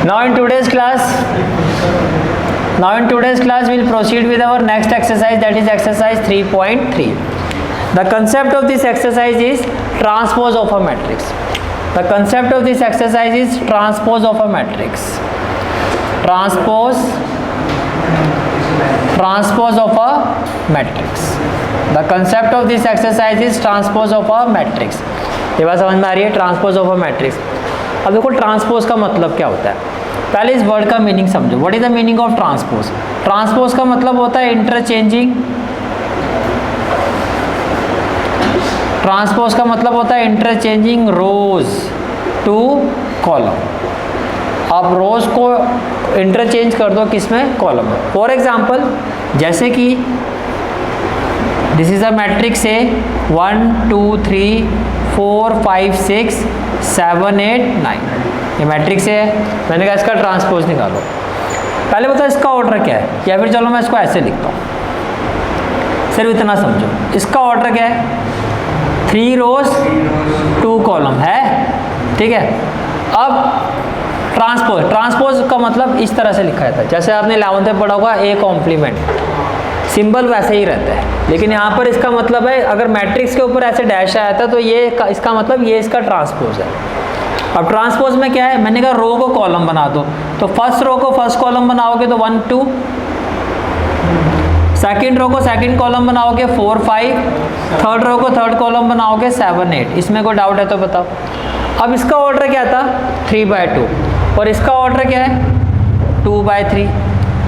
Now in today's class we'll proceed with our next exercise, that is exercise 3.3. The concept of this exercise is transpose of a matrix. The concept of this exercise is transpose of a matrix. Transpose of a matrix. The concept of this exercise is transpose of a matrix. ये बात समझ में आ रही है, transpose of a matrix. अब देखो transpose का मतलब क्या होता है, पहले इस वर्ड का मीनिंग समझो। What is the meaning of transpose? Transpose का मतलब होता है इंटरचेंजिंग। ट्रांसपोज का मतलब होता है इंटरचेंजिंग रोज टू कॉलम। आप रोज को इंटरचेंज कर दो किसमें? कॉलम में। फॉर एग्जाम्पल जैसे कि this is a matrix A 1 2 3 4 5 6 7 8 9, ये मैट्रिक्स है। मैंने कहा इसका ट्रांसपोज निकालो। पहले बताओ इसका ऑर्डर क्या है, या फिर चलो मैं इसको ऐसे लिखता हूँ, सिर्फ इतना समझो। इसका ऑर्डर क्या है? 3 रोज 2 कॉलम है, ठीक है। अब ट्रांसपोज का मतलब इस तरह से लिखा जाता है, जैसे आपने 11th में पढ़ा होगा ए कॉम्प्लीमेंट, सिंबल वैसे ही रहता है, लेकिन यहाँ पर इसका मतलब है अगर मैट्रिक्स के ऊपर ऐसे डैश आया था तो ये इसका मतलब ये इसका ट्रांसपोज है। अब ट्रांसपोज में क्या है? मैंने कहा रो को कॉलम बना दो, तो फर्स्ट रो को फर्स्ट कॉलम बनाओगे तो 1 2, सेकंड रो को सेकंड कॉलम बनाओगे 4 5, थर्ड रो को थर्ड कॉलम बनाओगे 7 8। इसमें कोई डाउट है तो बताओ। अब इसका ऑर्डर क्या था? 3/2, और इसका ऑर्डर क्या है? 2/3।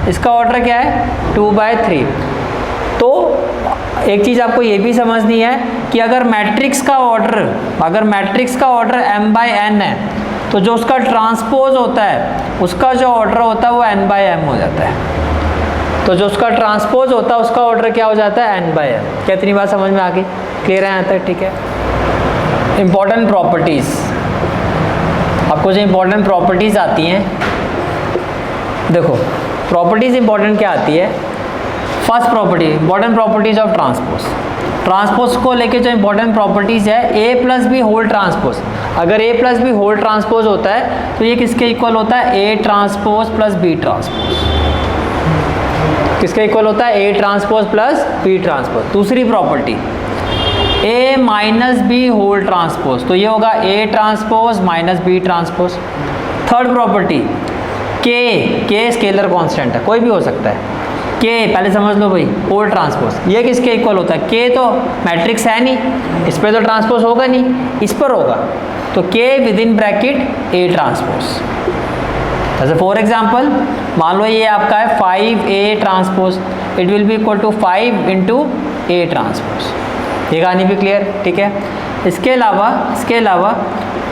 इसका ऑर्डर क्या है? 2/3। तो एक चीज़ आपको ये भी समझनी है कि अगर मैट्रिक्स का ऑर्डर m/n है, तो जो उसका ट्रांसपोज होता है उसका जो ऑर्डर होता है वो n/m हो जाता है। तो जो उसका ट्रांसपोज होता है उसका ऑर्डर क्या हो जाता है? n/m। क्या इतनी बात समझ में आ गई? क्लियर है यहाँ तक? ठीक है। इंपॉर्टेंट प्रॉपर्टीज़, आपको जो इंपॉर्टेंट प्रॉपर्टीज़ आती हैं, देखो प्रॉपर्टीज़ इंपॉर्टेंट क्या आती है। First property, important properties of transpose. Transpose को लेके जो इंपॉर्टेंट प्रॉपर्टीज है, a plus B whole transpose. अगर a plus B whole transpose होता है तो ये किसके इक्वल होता है? a transpose plus b transpose. किसके इक्वल होता है? a transpose plus b transpose. दूसरी property a minus B whole transpose, तो ये होगा a transpose minus b transpose. Third property k scalar constant है, कोई भी हो सकता है। k पहले समझ लो भाई, होल ट्रांसपोज, ये किसके इक्वल होता है? k तो मैट्रिक्स है नहीं, इस पर तो ट्रांसपोज होगा नहीं, इस पर होगा, तो k with in bracket a transpose. जैसे फॉर एग्जाम्पल मान लो ये आपका है 5a transpose, it will be equal to 5 into a transpose. ये कहानी भी क्लियर? ठीक है। इसके अलावा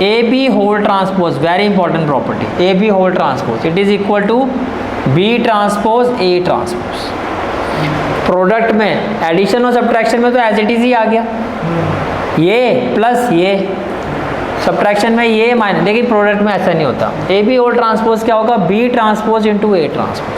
a b whole transpose, very important property, a b whole transpose it is equal to b transpose a transpose. Product में addition और subtraction में तो एज इट इज ही आ गया, ये प्लस ये, सब्ट्रैक्शन में ये माइनस, लेकिन प्रोडक्ट में ऐसा नहीं होता। a b होल ट्रांसपोज क्या होगा? b transpose into a transpose,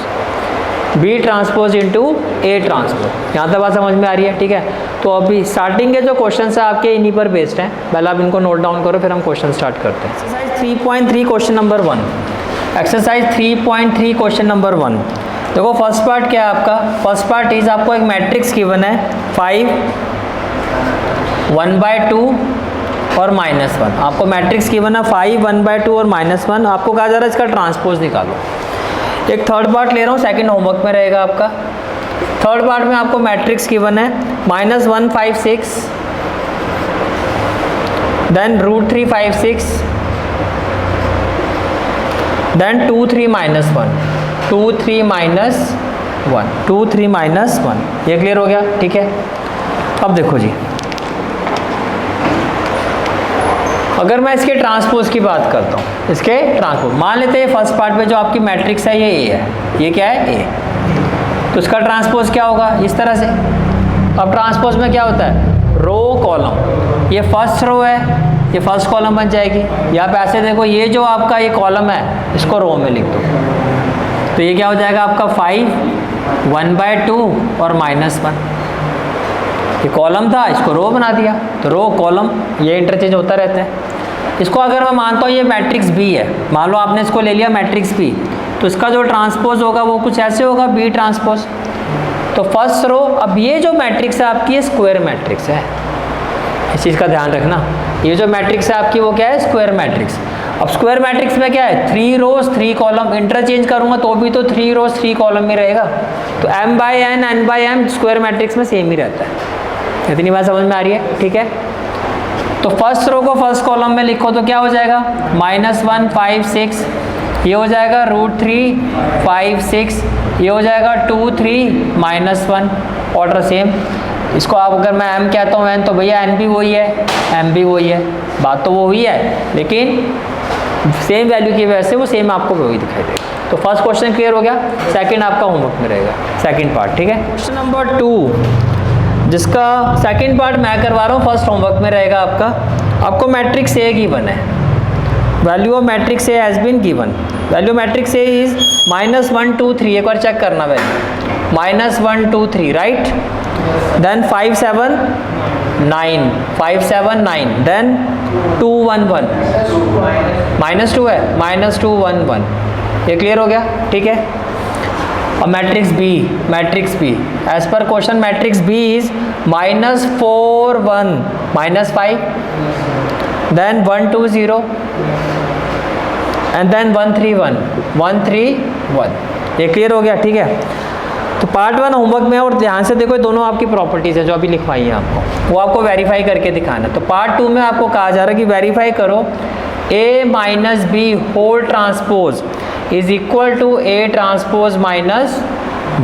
b transpose into a transpose. यहाँ तक बात समझ में आ रही है? ठीक है। तो अभी स्टार्टिंग के जो क्वेश्चन है आपके इन्हीं पर बेस्ड हैं, पहले आप इनको नोट डाउन करो, फिर हम क्वेश्चन स्टार्ट करते हैं। Exercise 3.3 question number 1। Exercise 3.3 question number 1। देखो फर्स्ट पार्ट क्या है आपका? फर्स्ट पार्ट इज आपको एक मैट्रिक्स गिवन है 5 1/2 और -1। आपको मैट्रिक्स गिवन है 5 1/2 और -1। आपको कहा जा रहा है इसका ट्रांसपोज निकालो। एक थर्ड पार्ट ले रहा हूँ, सेकंड होमवर्क में रहेगा आपका। थर्ड पार्ट में आपको मैट्रिक्स गिवन है -1 5 6, देन √3 5 6, देन 2 3 -1, 2 3 -1, 2 3 -1। ये क्लियर हो गया? ठीक है। अब देखो जी, अगर मैं इसके ट्रांसपोज की बात करता हूँ, इसके ट्रांसपोज मान लेते हैं फर्स्ट पार्ट में जो आपकी मैट्रिक्स है ये ए है, ये क्या है? ए। तो इसका ट्रांसपोज क्या होगा? इस तरह से। अब ट्रांसपोज में क्या होता है? रो कॉलम, ये फर्स्ट रो है, ये फर्स्ट कॉलम बन जाएगी। यहाँ पे ऐसे देखो, ये जो आपका ये कॉलम है इसको रो में लिख दो, तो ये क्या हो जाएगा आपका 5 1/2 और -1। ये कॉलम था, इसको रो बना दिया, तो रो कॉलम ये इंटरचेंज होता रहता है। इसको अगर मैं मानता हूँ ये मैट्रिक्स बी है, मान लो आपने इसको ले लिया मैट्रिक्स बी, तो इसका जो ट्रांसपोज होगा वो कुछ ऐसे होगा, बी ट्रांसपोज। तो फर्स्ट रो, अब ये जो मैट्रिक्स है आपकी ये स्क्वायर मैट्रिक्स है, इस चीज़ का ध्यान रखना। ये जो मैट्रिक्स है आपकी वो क्या है, स्क्वायर मैट्रिक्स। अब स्क्वायर मैट्रिक्स में क्या है, 3 रोज 3 कॉलम, इंटरचेंज करूंगा तो भी तो 3 रोज 3 कॉलम में रहेगा। तो m/n n/m स्क्वायर मैट्रिक्स में सेम ही रहता है। इतनी बात समझ में आ रही है, ठीक है। तो फर्स्ट रो को फर्स्ट कॉलम में लिखो तो क्या हो जाएगा, -1 5 6, ये हो जाएगा √3 5 6, ये हो जाएगा 2 3 -1, ऑर्डर सेम। इसको आप अगर मैं m कहता हूँ n, तो भैया n भी वही है, m भी वही है, बात तो वो हुई है, लेकिन सेम वैल्यू की वजह से वो सेम आपको वही दिखाई देगा। तो फर्स्ट क्वेश्चन क्लियर हो गया, सेकंड आपका होमवर्क में रहेगा, सेकंड पार्ट, ठीक है। क्वेश्चन नंबर 2, जिसका सेकंड पार्ट मैं करवा रहा हूँ, फर्स्ट होमवर्क में रहेगा आपका। आपको मैट्रिक्स ए गिवन है, value of matrix A has been given, value matrix A is -1 2 3, एक बार चेक करना वैल्यू, -1 2 3, राइट। देन 5 7 9, 5 7 9, देन 2 1 1, -2 है, -2 1 1, ये क्लियर हो गया, ठीक है। अब मैट्रिक्स बी एज पर question matrix B is -4 1 -5, then 1 2 0, and then 1 3 1 1 3 1, ये क्लियर हो गया, ठीक है। तो पार्ट 1 होमवर्क में, और ध्यान से देखो दोनों आपकी प्रॉपर्टीज है जो अभी लिखवाई है आपको, वो आपको वेरीफाई करके दिखाना है। तो पार्ट 2 में आपको कहा जा रहा है कि वेरीफाई करो A minus B whole transpose is equal to A transpose minus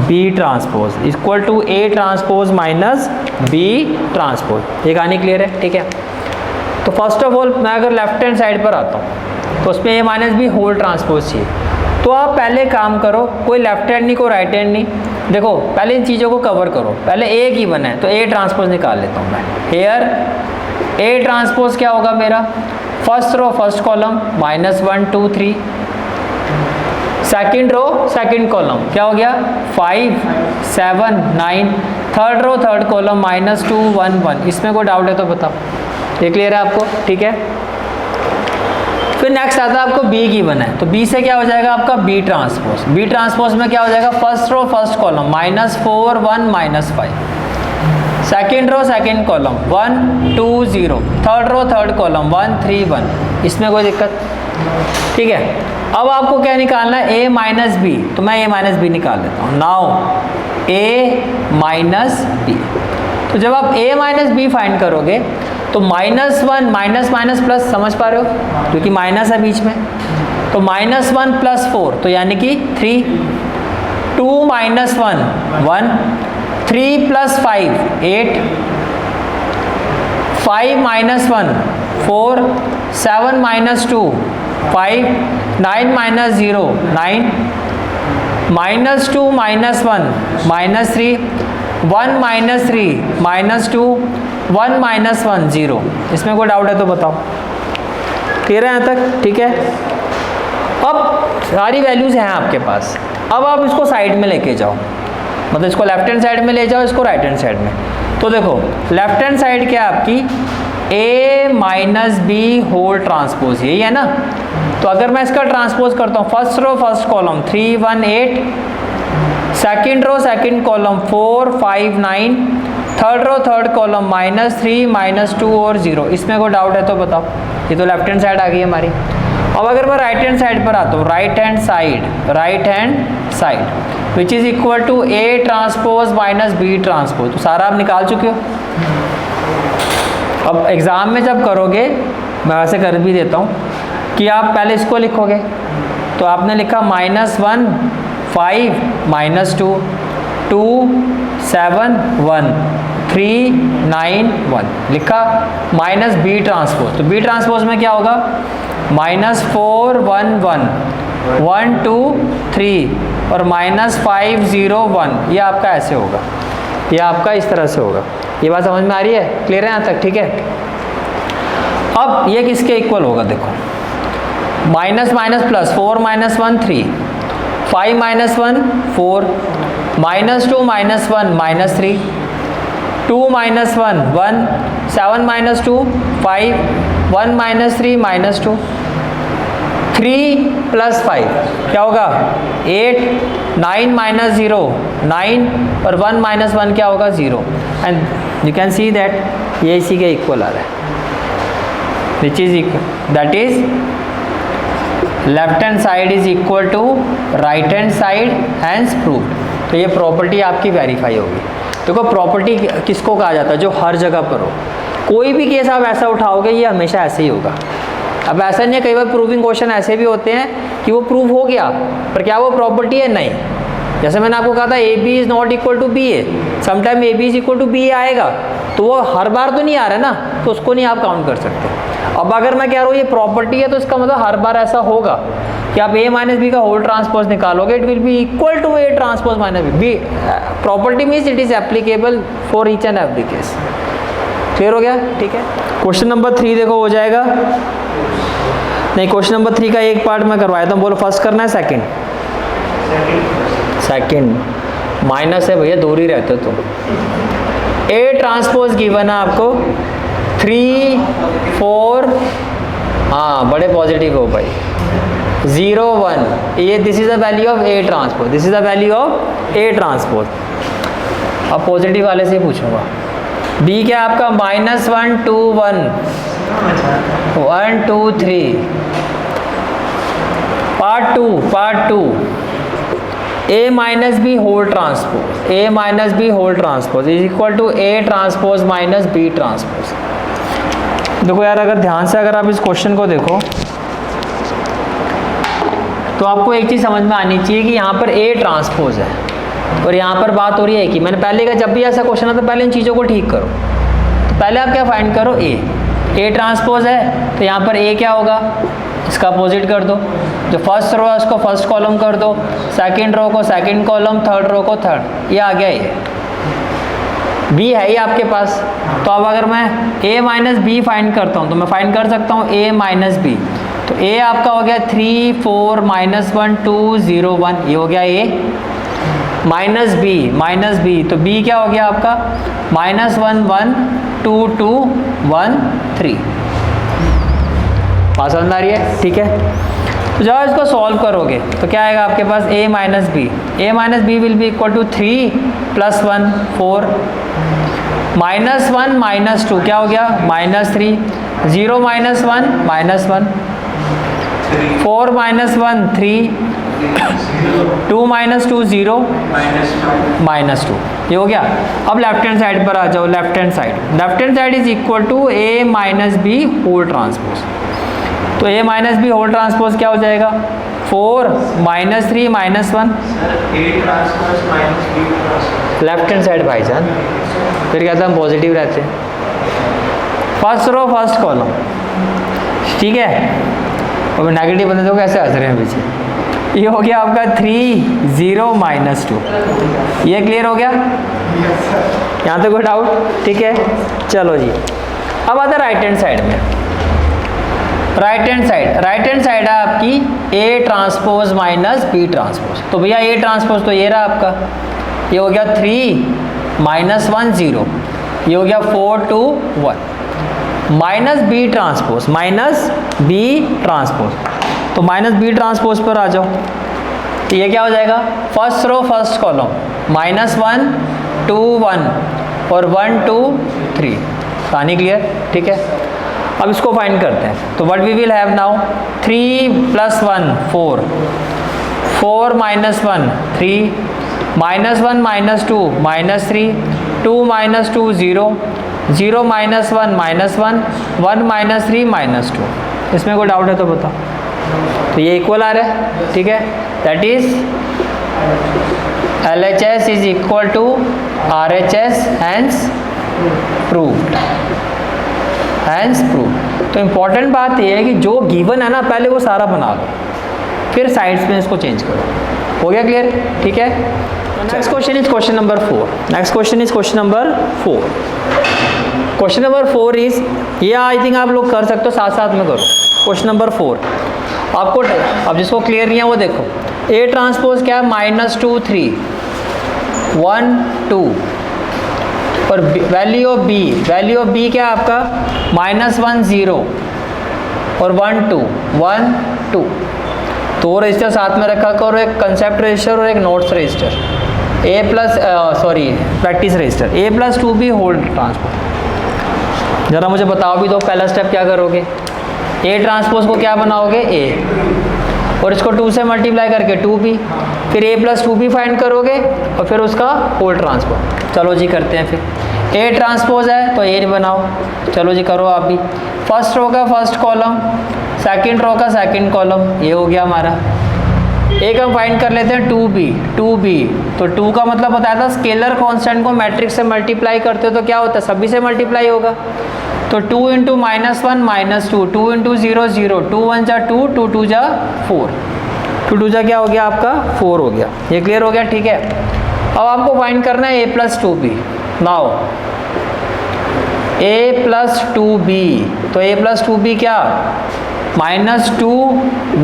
B transpose equal to A transpose minus B transpose. ये कहानी क्लियर है, ठीक है। तो फर्स्ट ऑफ ऑल मैं अगर लेफ्ट हैंड साइड पर आता हूँ तो उसमें A minus B whole transpose चाहिए। तो आप पहले काम करो, कोई लेफ्ट हैंड नहीं कोई राइट हैंड नहीं, देखो पहले इन चीज़ों को कवर करो। पहले ए गिवन है तो ए ट्रांसपोज निकाल लेता हूँ मैं। हेयर ए ट्रांसपोज क्या होगा मेरा, first row first column -1 2 3, second row second column क्या हो गया 5 7 9, थर्ड रो थर्ड कॉलम -2 1 1। इसमें कोई डाउट है तो बताओ, ये क्लियर है आपको, ठीक है। फिर नेक्स्ट आता है आपको बी गिवन है, तो बी से क्या हो जाएगा आपका बी ट्रांसपोज। बी ट्रांसपोज में क्या हो जाएगा, first row first column -4 1 -5, second row second column 1 2 0, third row third column 1 3 1। इसमें कोई दिक्कत, ठीक है। अब आपको क्या निकालना है, a माइनस बी, तो मैं a माइनस बी निकाल लेता हूँ। नाउ a माइनस बी, तो जब आप a माइनस बी फाइंड करोगे तो -1 माइनस माइनस प्लस, समझ पा रहे हो क्योंकमाइनस है बीच में, तो -1 + 4 तो यानी कि 3, 2 - 1 1, 3 + 5 8, 5 - 1 4, 7 - 2 5, 9 - 0 9, -2 - 1 -3, 1 - 3 -2, 1 - 1 0। इसमें कोई डाउट है तो बताओ, क्लियर है यहाँ तक, ठीक है। अब सारी वैल्यूज़ हैं आपके पास, अब आप इसको साइड में लेके जाओ, मतलब इसको लेफ्ट हैंड साइड में ले जाओ, इसको राइट हैंड साइड में। तो देखो लेफ्ट हैंड साइड क्या है आपकी, a minus B whole transpose, यही है ना। तो अगर मैं इसका ट्रांसपोज करता हूँ, first row first column 3 1 8, second row second column 4 5 9, third row third column -3 -2 और 0। इसमें कोई डाउट है तो बताओ, ये तो लेफ्ट हैंड साइड आ गई हमारी। अब अगर मैं राइट हैंड साइड पर आता हूँ, right hand side which is equal to A transpose minus B transpose, तो सारा आप निकाल चुके हो। अब एग्ज़ाम में जब करोगे, मैं वैसे कर भी देता हूँ कि आप पहले इसको लिखोगे, तो आपने लिखा -1 5 -2 2 7 1 3 9 1, लिखा -B ट्रांसपोज। तो B ट्रांसपोज में क्या होगा, -4 1 1 1 2 3 और -5 0 1। ये आपका ऐसे होगा, ये आपका इस तरह से होगा। ये बात समझ में आ रही है, क्लियर है यहाँ तक, ठीक है। अब ये किसके इक्वल होगा, देखो minus minus plus, 4 - 1 3, 5 - 1 4, -2 - 1 -3, 2 - 1 1, 7 - 2 5, 1 minus 3 minus 2, 3 plus 5 क्या होगा 8, 9 माइनस 0 9 और 1 माइनस 1 क्या होगा 0, and you can see that ये इसी के इक्वल आ रहा है, which is equal, that is left hand side is equal to right hand side, hence proved. तो ये प्रॉपर्टी आपकी वेरीफाई होगी। देखो प्रॉपर्टी किसको कहा जाता है, जो हर जगह पर हो। कोई भी केस आप ऐसा उठाओगे ये हमेशा ऐसे ही होगा। अब ऐसा नहीं है, कई बार प्रूविंग क्वेश्चन ऐसे भी होते हैं कि वो प्रूव हो गया पर क्या वो प्रॉपर्टी है, नहीं। जैसे मैंने आपको कहा था A B is not equal to B A, sometime A B is equal to B A आएगा, तो वो हर बार तो नहीं आ रहा है ना, तो उसको नहीं आप काउंट कर सकते। अब अगर मैं कह रहा हूँ ये प्रॉपर्टी है तो इसका मतलब हर बार ऐसा होगा कि आप ए माइनस बी का होल ट्रांसपोज निकालोगे, it will be equal to A transpose minus B. Property means it is applicable for each and every case. Clear हो गया, ठीक है। क्वेश्चन नंबर 3 देखो हो जाएगा, नहीं क्वेश्चन नंबर 3 का एक पार्ट मैं करवाया था, बोलो फर्स्ट करना है सेकंड, सेकंड माइनस है भैया, दूर ही रहते हो तुम। ए ट्रांसपोज गिवन है आपको 3 4, हाँ बड़े पॉजिटिव हो भाई, 0 1, ये this is the value of A transpose, this is the value of A transpose. अब पॉजिटिव वाले से पूछूंगा, बी क्या आपका -1 2 1 1 2 3, part two A minus B whole transpose, A minus B whole transpose is equal to A transpose minus B transpose. देखो यार अगर ध्यान से अगर आप इस क्वेश्चन को देखो तो आपको एक चीज़ समझ में आनी चाहिए कि यहाँ पर ए ट्रांसपोज है और यहाँ पर बात हो रही है कि मैंने पहले का जब भी ऐसा क्वेश्चन आता है पहले इन चीज़ों को ठीक करो। तो पहले आप क्या फाइंड करो, ए ट्रांसपोज है तो यहाँ पर ए क्या होगा, इसका अपोजिट कर दो, जो फर्स्ट रो है उसको फर्स्ट कॉलम कर दो, सेकंड रो को सेकंड कॉलम, थर्ड रो को थर्ड, ये आ गया ये। बी है ही आपके पास, तो अब अगर मैं a माइनस बी फाइंड करता हूँ तो मैं फाइंड कर सकता हूँ a माइनस बी। तो a आपका हो गया 3 4 -1 2 0 1, ये हो गया a माइनस बी, तो b क्या हो गया आपका -1 1 2 2 1 3। बात समझ आ रही है, ठीक है। तो जब इसको सॉल्व करोगे तो क्या आएगा आपके पास a minus B will be equal to 3 + 1 4, -1 -2 क्या हो गया -3, 0 -1 -1, 4 -1 3, 2 -2 0 -2, ये हो गया। अब लेफ्ट हैंड साइड पर आ जाओ, left hand side is equal to a minus B whole transpose. तो a minus B whole transpose क्या हो जाएगा 4 -3 -1, लेफ्ट हैंड साइड भाईजान, फिर कहते हैं हम पॉजिटिव रहते हैं, फर्स्ट रो फर्स्ट कॉलम, ठीक है। और नेगेटिव बंदे तो कैसे हंस रहे हैं पीछे, ये हो गया आपका 3 0 -2, ये क्लियर हो गया, यहाँ तक कोई डाउट, ठीक है। चलो जी अब आता है राइट हैंड साइड में। राइट हैंड साइड है आपकी A transpose minus B transpose. तो भैया A ट्रांसपोज तो ये रहा आपका, ये हो गया 3 -1 0, ये हो गया 4 2 1, माइनस B ट्रांसपोज। तो माइनस B ट्रांसपोज पर आ जाओ, तो ये क्या हो जाएगा फर्स्ट रो फर्स्ट कॉलम, -1 2 1 और 1 2 3। कहानी क्लियर, ठीक है। अब इसको फाइंड करते हैं, तो what we will have now 3 + 1 4, 4 - 1 3, -1 -2 -3, 2 -2 0, 0 -1 -1, 1 -3 -2। इसमें कोई डाउट है तो बताओ। तो ये इक्वल आ रहा है, ठीक है। That is LHS is equal to RHS, hence proved. तो इम्पॉर्टेंट बात यह है कि जो गिवन है ना पहले वो सारा बना लो, फिर साइड्स में इसको चेंज करो। हो गया क्लियर, ठीक है। Next question is question number 4। Question number 4 is, ये आई थिंक आप लोग कर सकते हो, साथ साथ में करो। क्वेश्चन नंबर 4 आपको, अब जिसको क्लियर नहीं है वो देखो, A ट्रांसपोज क्या है -2 3 1 2, और वैल्यू ऑफ B क्या है आपका -1 0 और 1 2 1 2, 2 रजिस्टर साथ में रखा करो, एक कंसेप्ट रजिस्टर और एक नोट्स रजिस्टर, ए प्लस प्रैक्टिस रजिस्टर, ए प्लस 2b होल ट्रांसपोज। ज़रा मुझे बताओ भी दो, पहला स्टेप क्या करोगे, ए ट्रांसपोज को क्या बनाओगे ए, और इसको 2 से मल्टीप्लाई करके 2b, फिर a प्लस 2b फाइंड करोगे और फिर उसका होल ट्रांसपोज। चलो जी करते हैं, फिर a ट्रांसपोज है तो a बनाओ, चलो जी करो आप भी। फर्स्ट रो का फर्स्ट कॉलम, सेकंड रो का सेकंड कॉलम, ये हो गया हमारा। एक हम फाइंड कर लेते हैं 2b, तो 2 का मतलब बताया था स्केलर कांस्टेंट को मैट्रिक्स से मल्टीप्लाई करते हो तो क्या होता है, सभी से मल्टीप्लाई होगा। तो 2 इंटू -1 -2, 2 इंटू 0 0, 2 1 जा 2, 2 2 जा 4, 2 2 जा क्या हो गया आपका 4 हो गया। ये क्लियर हो गया, ठीक है। अब आपको फाइंड करना है a plus 2b। Now a plus 2b, तो a प्लस 2b क्या, -2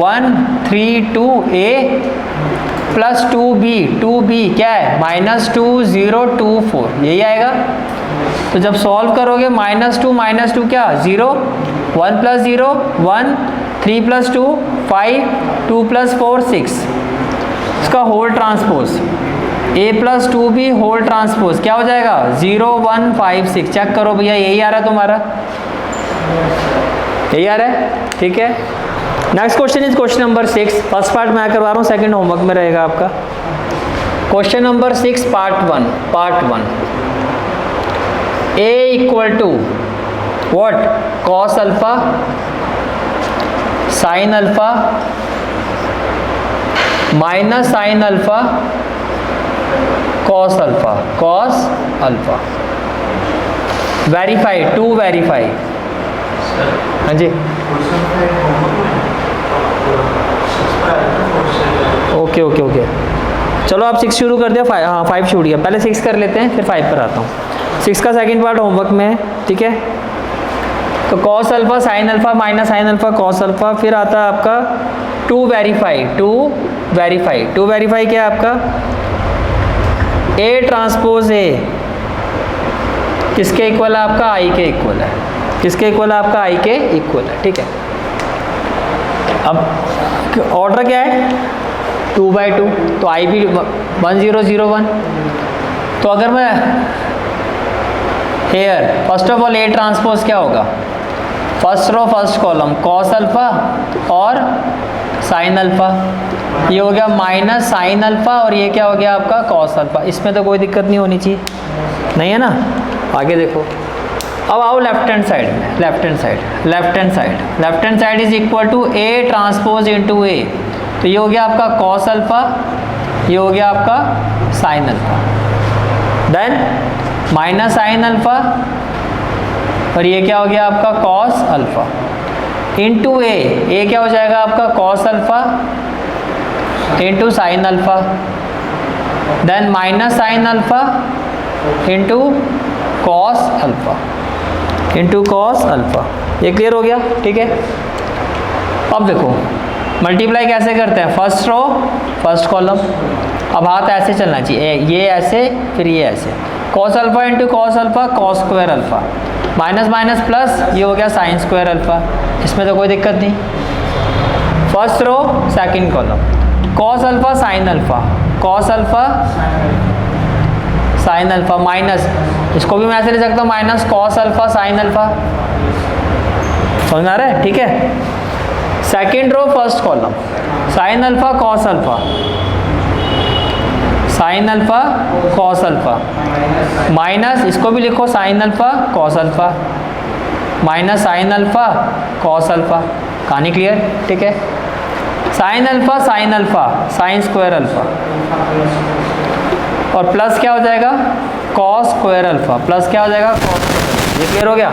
1 3 2 a प्लस 2b क्या है -2 0 2 4, यही आएगा। तो जब सॉल्व करोगे -2 क्या 0, 1 प्लस 0 1, 3 प्लस 2 5, 2 प्लस 4 6, इसका whole transpose a plus 2b whole transpose क्या हो जाएगा 0 1 5 6। चेक करो भैया, यही आ रहा है तुम्हारा, यही आ रहा है, ठीक है। Next question is question number 6। First part मैं करवा रहा हूँ, सेकंड होमवर्क में रहेगा आपका। Question number 6 part 1 a equal to what, cos alpha sine alpha minus sine alpha cos alpha verify, to verify. हाँ जी, ओके, चलो आप 6 शुरू कर दिया, 5 छूट गया, पहले 6 कर लेते हैं फिर 5 पर आता हूँ। 6 का सेकंड पार्ट होमवर्क में है, ठीक है। तो cos alpha sine alpha minus sine alpha cos alpha, फिर आता है आपका टू वेरीफाई क्या है आपका, ए ट्रांसपोज ए किसके इक्वल है आपका, आई के इक्वल है, किसके इक्वल है आपका, आई के इक्वल है, ठीक है। अब ऑर्डर क्या है 2/2, तो आई भी 1 0 0 1। तो अगर मैं here first of all A transpose क्या होगा, first row first column cos alpha और साइन अल्फा, ये हो गया माइनस साइन अल्फा और ये क्या हो गया आपका कॉस अल्फा। इसमें तो कोई दिक्कत नहीं होनी चाहिए, नहीं है ना। आगे देखो, अब आओ लेफ्ट हैंड साइड में, left hand side is equal to A transpose into A, तो ये हो गया आपका कॉस अल्फा, ये हो गया आपका sine alpha, then minus sine alpha और ये क्या हो गया आपका कॉस अल्फा इंटू ए क्या हो जाएगा आपका cos alpha into sine alpha, then minus sine alpha into cos alpha ये क्लियर हो गया, ठीक है। अब देखो मल्टीप्लाई कैसे करते हैं, फर्स्ट रो फर्स्ट कॉलम, अब हाथ ऐसे चलना चाहिए, ये ऐसे फिर ये ऐसे, cos alpha into cos alpha cos square alpha, minus minus plus, ये हो गया साइन स्क्वायर अल्फा, इसमें तो कोई दिक्कत नहीं। First row second column cos alpha sine alpha, cos alpha sine alpha minus, इसको भी मैं ऐसे ले सकता हूँ minus cos alpha sine alpha, समझ आ रहा है, ठीक है। Second row first column sine alpha cos alpha, sine alpha cos alpha minus, इसको भी लिखो sine alpha cos alpha minus sine alpha cos alpha, कहानी क्लियर, ठीक है। Sine alpha sine square alpha और प्लस क्या हो जाएगा कॉस स्क्वायर अल्फा, प्लस क्या हो जाएगा कॉस, ये क्लियर हो गया।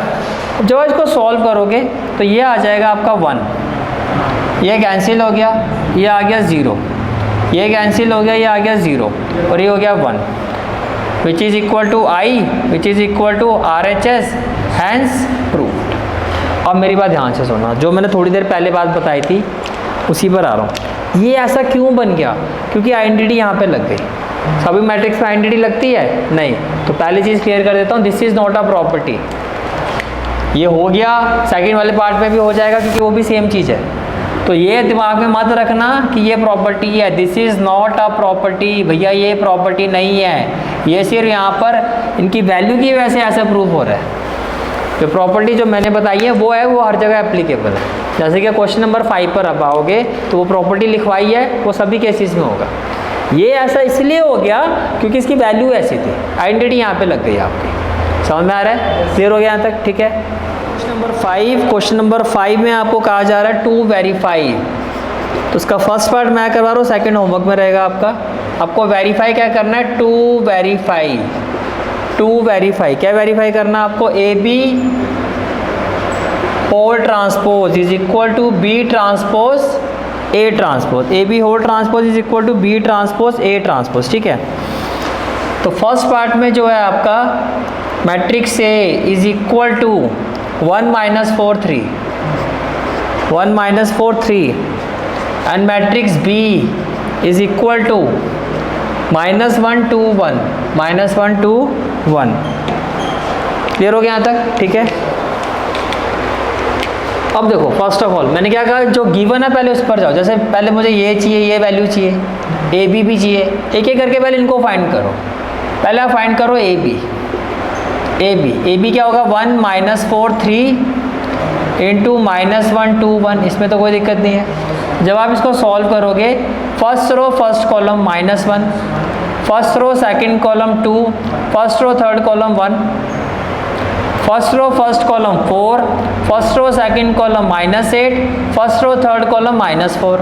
जब इसको सॉल्व करोगे तो ये आ जाएगा आपका 1, ये कैंसिल हो गया, ये आ गया 0, ये कैंसिल हो गया, ये आ गया 0 और ये हो गया 1, which is equal to I which is equal to RHS, hence proved. अब मेरी बात ध्यान से सुनना, जो मैंने थोड़ी देर पहले बात बताई थी उसी पर आ रहा हूँ। ये ऐसा क्यों बन गया, क्योंकि आइडेंटिटी यहाँ पे लग गई। सभी मैट्रिक्स में आइडेंटिटी लगती है नहीं, तो पहली चीज़ क्लियर कर देता हूँ, this is not a property, ये हो गया, सेकंड वाले पार्ट में भी हो जाएगा क्योंकि वो भी सेम चीज़ है। तो ये दिमाग में मत रखना कि ये प्रॉपर्टी है, this is not a property, भैया ये प्रॉपर्टी नहीं है, ये सिर्फ यहाँ पर इनकी वैल्यू की वजह से ऐसा प्रूफ हो रहा है। जो प्रॉपर्टी जो मैंने बताई है वो है, वो हर जगह एप्लीकेबल है। जैसे कि क्वेश्चन नंबर 5 पर अब आओगे तो वो प्रॉपर्टी लिखवाई है, वो सभी केसेस में होगा। ये ऐसा इसलिए हो गया क्योंकि इसकी वैल्यू ऐसी थी, आइडेंटिटी यहाँ पे लग गई आपकी। समझ में आ रहा है? क्लियर हो गया यहाँ तक? ठीक है। क्वेश्चन नंबर 5 में आपको कहा जा रहा है टू वेरीफाई। तो उसका फर्स्ट पार्ट मैं करवा रहा हूँ, सेकंड होमवर्क में रहेगा आपका। आपको वेरीफाई क्या करना है? To verify. टू वेरीफाई क्या वेरीफाई करना है आपको? A B whole transpose is equal to B transpose A transpose. A B whole transpose is equal to B transpose A transpose. ठीक है। तो फर्स्ट पार्ट में जो है आपका matrix A is equal to 1 - 4 3 1 - 4 3 and matrix B is equal to -1 2 1 -1 2 1। Clear हो गया यहाँ तक? ठीक है। अब देखो, फर्स्ट ऑफ ऑल मैंने क्या कहा, जो गिवन है पहले उस पर जाओ। जैसे पहले मुझे ये चाहिए, ये वैल्यू चाहिए, ए बी भी चाहिए, एक एक करके पहले इनको फाइंड करो। पहले आप फाइंड करो ए बी। ए बी क्या होगा? 1 - 4 3 इंटू -1 2 1। इसमें तो कोई दिक्कत नहीं है। जब आप इसको सॉल्व करोगे, first row first column -1, first row second column 2, first row third column 1, first row first column 4, first row second column -8, first row third column -4,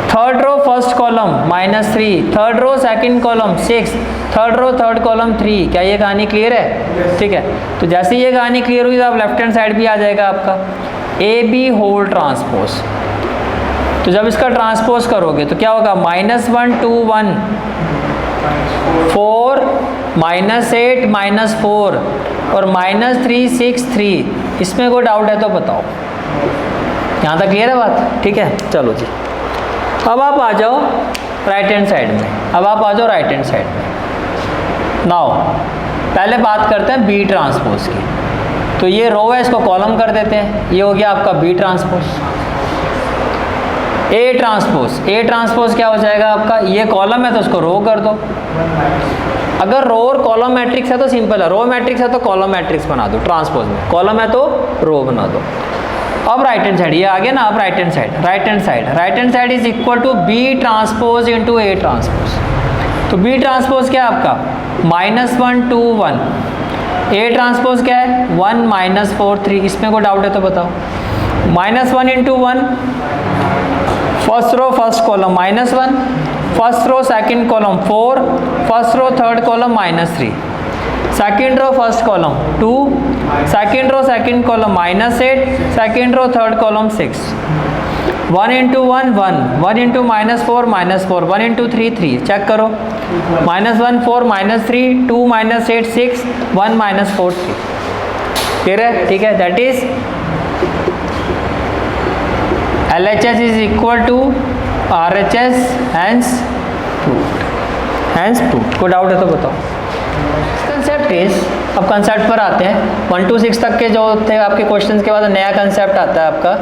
third row first column -3, third row second column 6, third row third column 3। क्या ये कहानी clear है? ठीक है। तो जैसे ये कहानी क्लियर हुई तो आप लेफ्ट हैंड साइड भी आ जाएगा आपका ए बी होल ट्रांसपोज। तो जब इसका ट्रांसपोज करोगे तो क्या होगा? -1 2 1 4 -8 -4 और -3 6 3। इसमें कोई डाउट है तो बताओ। यहाँ तक क्लियर है बात? ठीक है। चलो जी, अब आप आ जाओ राइट हैंड साइड में। अब आप आ जाओ राइट हैंड साइड में। नाउ पहले बात करते हैं बी ट्रांसपोज की। तो ये रो है, इसको कॉलम कर देते हैं। ये हो गया आपका बी ट्रांसपोज। ए ट्रांसपोज क्या हो जाएगा आपका? ये कॉलम है तो उसको रो कर दो। अगर रो और कॉलम मैट्रिक्स है तो सिंपल है, रो मैट्रिक्स है तो कॉलम मैट्रिक्स बना दो ट्रांसपोज में, कॉलम है तो रो बना दो। अब राइट हैंड साइड, ये आ गया ना। अब right hand side is equal to B transpose into A transpose. तो बी ट्रांसपोज क्या है आपका? -1 2 1। ए ट्रांसपोज क्या है? 1 - 4 3। इसमें कोई डाउट है तो बताओ। -1 into 1, first row first column -1, first row second column 4, first row third column -3, second row first column 2, second row second column -8, second row third column 6। 1 into 1 1, 1 into -4 -4, 1 into 3 3। Check करो, -1 4 -3 2 -8 6 1 -4 3। Clear है? ठीक है। That is LHS is equal to RHS, hence proved। कोई doubt है तो बताओ। Concept is, अब concept पर आते हैं। 1 to 6 तक के जो थे आपके क्वेश्चंस के बाद नया कंसेप्ट आता है आपका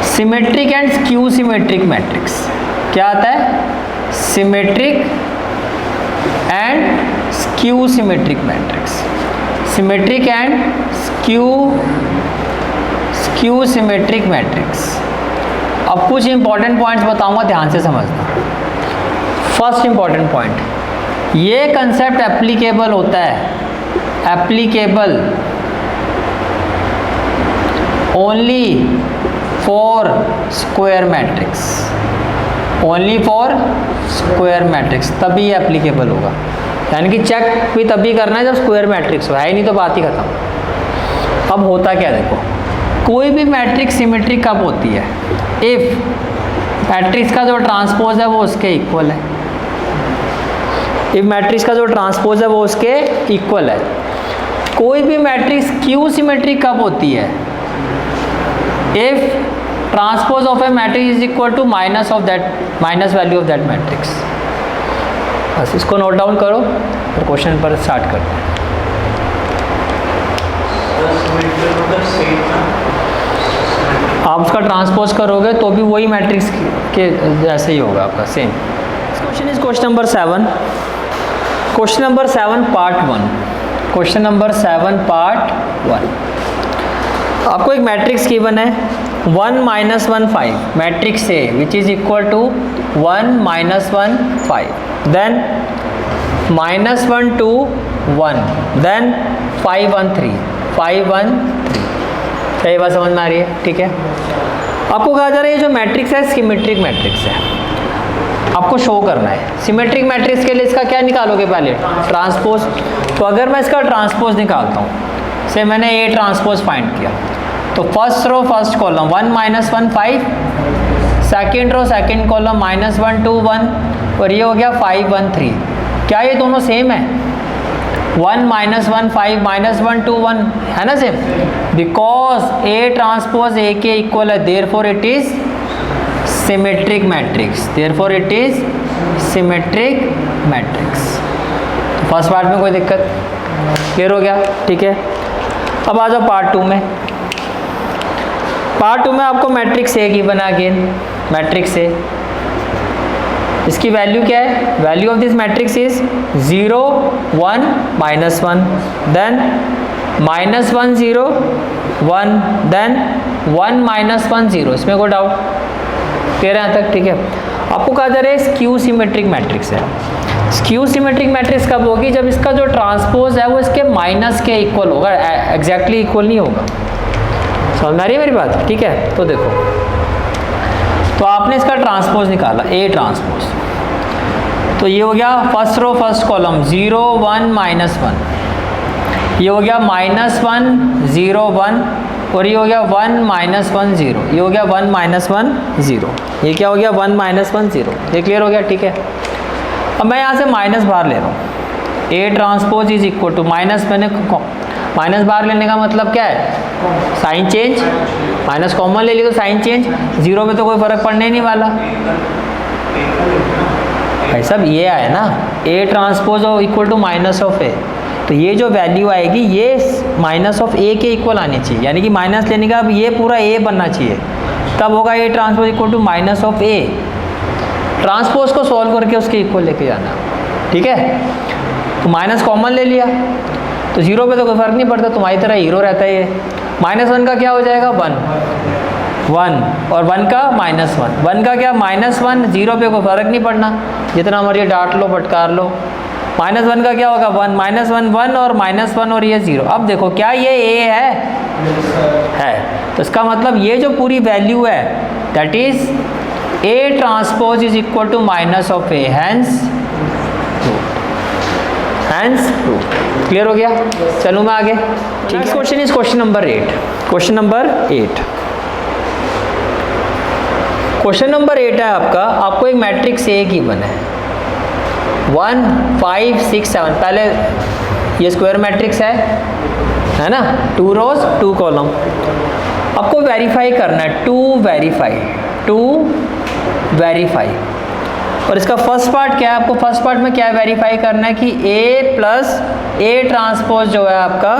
symmetric and skew symmetric matrix. क्या आता है? Symmetric and skew symmetric matrix. Symmetric and skew symmetric matrix. अब कुछ इंपॉर्टेंट पॉइंट्स बताऊंगा, ध्यान से समझना। फर्स्ट इंपॉर्टेंट पॉइंट, ये कंसेप्ट एप्लीकेबल होता है, applicable only for square matrix, only for square matrix. तभी एप्लीकेबल होगा, यानी कि चेक भी तभी करना है जब स्क्वायर मैट्रिक्स हो, है ही नहीं तो बात ही खत्म। अब होता क्या, देखो, कोई भी मैट्रिक्स सिमेट्रिक कब होती है? इफ मैट्रिक्स का जो ट्रांसपोज है वो उसके इक्वल है। इफ मैट्रिक्स का जो ट्रांसपोज है वो उसके इक्वल है। कोई भी मैट्रिक्स क्यू सिमेट्रिक कब होती है? If transpose of a matrix is equal to minus value of that matrix. बस इसको नोट डाउन करो और क्वेश्चन पर स्टार्ट करते हैं। आप उसका ट्रांसपोज करोगे तो भी वही मैट्रिक्स के जैसे ही होगा आपका, same. Question is question number 7। Question number 7 part 1। Question number 7 part 1। आपको एक मैट्रिक्स गिवन है 1 -1 5, matrix A which is equal to 1 -1 5, then -1 2 1, then 5 1 3 5 1 3। सही बात समझ में आ रही है? ठीक है। आपको कहा जा रहा है ये जो मैट्रिक्स है सिमेट्रिक मैट्रिक्स है, आपको शो करना है। सिमेट्रिक मैट्रिक्स के लिए इसका क्या निकालोगे पहले? ट्रांसपोज। तो अगर मैं इसका ट्रांसपोज निकालता हूँ, से मैंने ए ट्रांसपोज फाइंड किया, तो first row first column 1 -1 5, second row second column -1 2 1, और ये हो गया 5 1 3। क्या ये दोनों सेम है? 1 -1 5 -1 2 1 है ना सेम, बिकॉज ए ट्रांसपोज ए के इक्वल है, therefore it is symmetric matrix, therefore it is symmetric matrix. First part में कोई दिक्कत? क्लियर हो गया? ठीक है। अब आ जाओ पार्ट 2 में। पार्ट 2 में आपको मैट्रिक्स ए की बना, अगेन मैट्रिक्स ए, इसकी वैल्यू क्या है? Value of this matrix is 0 1 -1, then -1 0 1, then 1 -1 0। इसमें कोई डाउट? क्लियर है यहाँ तक? ठीक है। आपको कहा जा रहा है स्क्यू सिमेट्रिक मैट्रिक्स है। स्क्यू सिमेट्रिक मैट्रिक्स कब होगी? जब इसका जो ट्रांसपोज है वो इसके माइनस के इक्वल होगा, एग्जैक्टली इक्वल नहीं होगा। समझ में आ रही है मेरी बात? ठीक है। तो देखो, तो आपने इसका ट्रांसपोज निकाला, ए ट्रांसपोज, तो ये हो गया फर्स्ट रो फर्स्ट कॉलम 0 1 -1, ये हो गया -1 0 1, और ये हो गया 1 -1 0, ये हो गया 1 -1 0, ये क्या हो गया 1 -1 0। ये क्लियर हो गया? ठीक है। अब मैं यहाँ से माइनस बाहर ले रहा हूँ, A transpose is equal to minus, मैंने माइनस बाहर लेने का मतलब क्या है? साइन चेंज, माइनस कॉमन ले लिया तो साइन चेंज, जीरो में तो कोई फर्क पड़ने ही नहीं वाला। भाई साहब ये आया ना, A transpose equal to minus of A, तो ये जो वैल्यू आएगी ये माइनस ऑफ ए के इक्वल आनी चाहिए, यानी कि माइनस लेने का अब ये पूरा ए बनना चाहिए, तब होगा A transpose equal to minus of A. Transpose को सॉल्व करके उसके इक्वल लेके जाना, ठीक है। तो माइनस कॉमन ले लिया तो जीरो पे तो कोई फर्क नहीं पड़ता, तुम्हारी तरह हीरो रहता है ये। -1 का क्या हो जाएगा? 1 और 1 का -1, 1 का क्या? -1, जीरो पे कोई फर्क नहीं पड़ना, जितना मर्जी डांट लो फटकार लो। -1 का क्या होगा? 1 -1 1 और -1 और ये 0। अब देखो क्या ये ए है, तो इसका मतलब ये जो पूरी वैल्यू है that is A transpose is equal to minus of A, hence true. Clear हो गया? चलूँ मैं आगे। ठीक है। Question is question number 8। Question number 8 है आपका, आपको एक मैट्रिक्स ए की बना है 1 5 6 7। पहले ये स्क्वायर मैट्रिक्स है ना, 2 रोज 2 कॉलम। आपको वेरीफाई करना है, टू वेरीफाई। और इसका फर्स्ट पार्ट क्या है? आपको फर्स्ट पार्ट में क्या वेरीफाई करना है कि ए प्लस ए ट्रांसपोज जो है आपका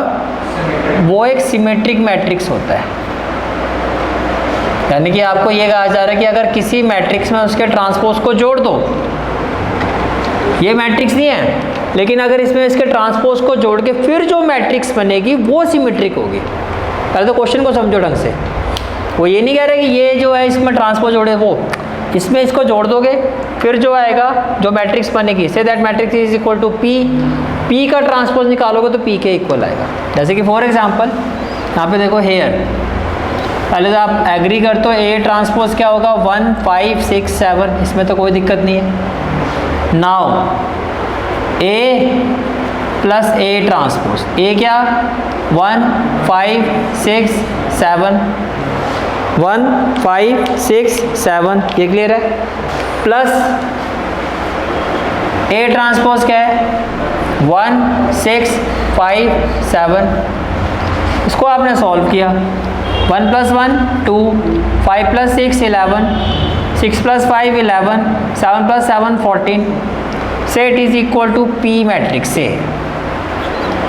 वो एक सिमेट्रिक मैट्रिक्स होता है। यानी कि आपको ये कहा जा रहा है कि अगर किसी मैट्रिक्स में उसके ट्रांसपोज को जोड़ दो, ये मैट्रिक्स नहीं है लेकिन अगर इसमें इसके ट्रांसपोज को जोड़ के फिर जो मैट्रिक्स बनेगी वो सिमेट्रिक होगी। पहले तो क्वेश्चन को समझो ढंग से, वो ये नहीं कह रहे कि ये जो है इसमें ट्रांसपोज जोड़े, वो इसमें इसको जोड़ दोगे फिर जो आएगा जो मैट्रिक्स बनेगी, say that matrix is equal to P का ट्रांसपोज निकालोगे तो पी के इक्वल आएगा। जैसे कि फॉर एग्जांपल यहाँ पे देखो हेयर, पहले तो आप एग्री कर तो ए ट्रांसपोज क्या होगा 1 5 6 7, इसमें तो कोई दिक्कत नहीं है। Now A plus A transpose, A क्या 1 5 6 7, 1 5 6 7, ये क्लियर है। प्लस ए ट्रांसपोज क्या है 1 6 5 7, इसको आपने सॉल्व किया, 1 + 1 2, 5 + 6 11, 6 + 5 11, 7 + 7 14, say it is equal to P matrix से,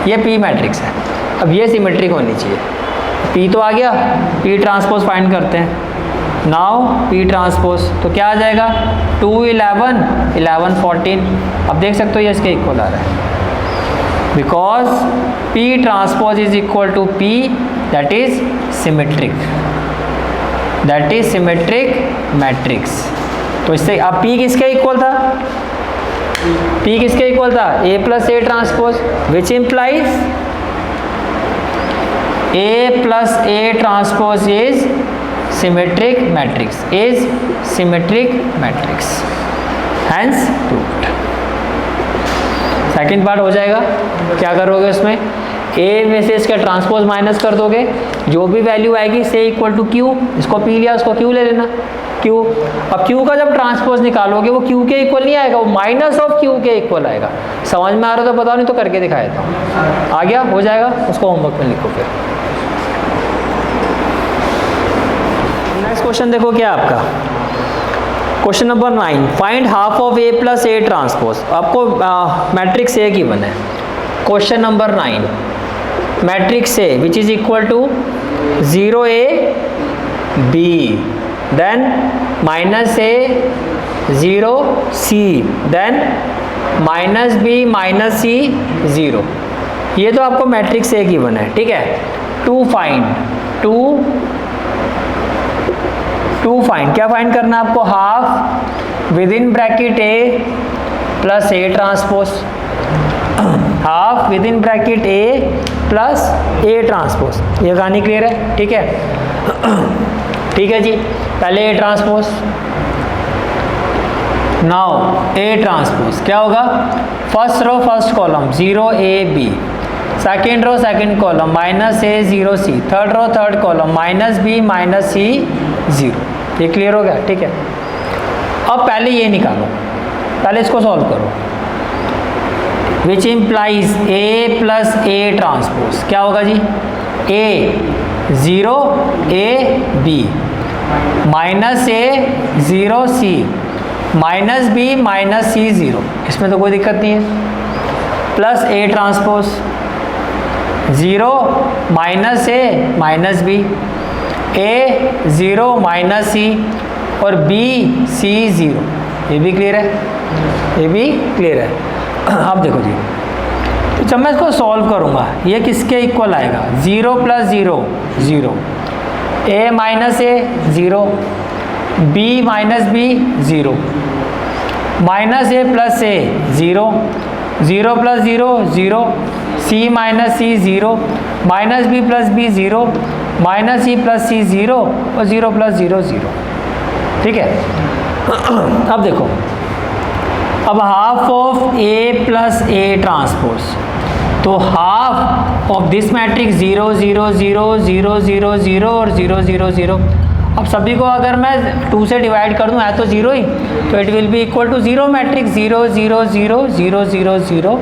ये पी मैट्रिक्स है। अब ये सिमेट्रिक होनी चाहिए। P तो आ गया, P ट्रांसपोज फाइंड करते हैं। नाउ P ट्रांसपोज तो क्या आ जाएगा 2 11 11 14। अब देख सकते हो ये इसके इक्वल आ रहा है because P transpose is equal to P that is symmetric, that is symmetric matrix. तो इससे अब P किसके इक्वल था, P किसके इक्वल था A plus A transpose which implies A plus A transpose is symmetric matrix, is symmetric matrix, hence proved. Second part हो जाएगा, क्या करोगे उसमें A में से इसका ट्रांसपोज माइनस कर दोगे, जो भी वैल्यू आएगी से इक्वल टू Q, इसको P लिया उसको Q ले लेना Q। अब Q का जब ट्रांसपोज निकालोगे वो Q के इक्वल नहीं आएगा, वो माइनस ऑफ Q के इक्वल आएगा। समझ में आ रहा तो बताओ, नहीं तो करके दिखाया था। आ गया, हो जाएगा, उसको होमवर्क में लिखो। फिर नेक्स्ट क्वेश्चन देखो क्या आपका, question number 9, find half of A plus A transpose. आपको मैट्रिक्स A गिवन है। Question number 9, matrix A which is equal to 0A B then minus A 0C then minus B minus C 0। ये तो आपको matrix A given है, ठीक है। To find क्या find करना है आपको, half with in bracket A plus A transpose, half with in bracket A plus A transpose. ये कहानी क्लियर है, ठीक है। ठीक है जी, पहले A transpose, now A transpose क्या होगा, first row first column 0AB, second row second column minus A 0C, third row third column minus B minus C 0। ये क्लियर हो गया, ठीक है। अब पहले ये निकालो, पहले इसको सॉल्व करो, विच implies A plus A transpose. क्या होगा जी, A 0 A B minus A 0C minus B minus C 0, इसमें तो कोई दिक्कत नहीं है, plus A transpose 0 minus A minus B, A 0 minus C और B C 0। ये भी क्लियर है, ये भी क्लियर है। अब देखो जी, तो जब मैं इसको सॉल्व करूँगा ये किसके इक्वल आएगा, 0 plus 0 0, A minus A 0, B minus B 0, minus A plus A 0, 0 plus 0 0, C minus C 0, minus B plus B 0, minus C plus C 0 और 0 प्लस 0 0, ठीक है। अब देखो, अब half of A plus A transpose, तो half of this matrix 0 0 0 0 0 0 और 0 0 0। अब सभी को अगर मैं 2 से डिवाइड कर दूं, है तो 0 ही, तो it will be equal to 0 matrix 0 0 0 0 0 0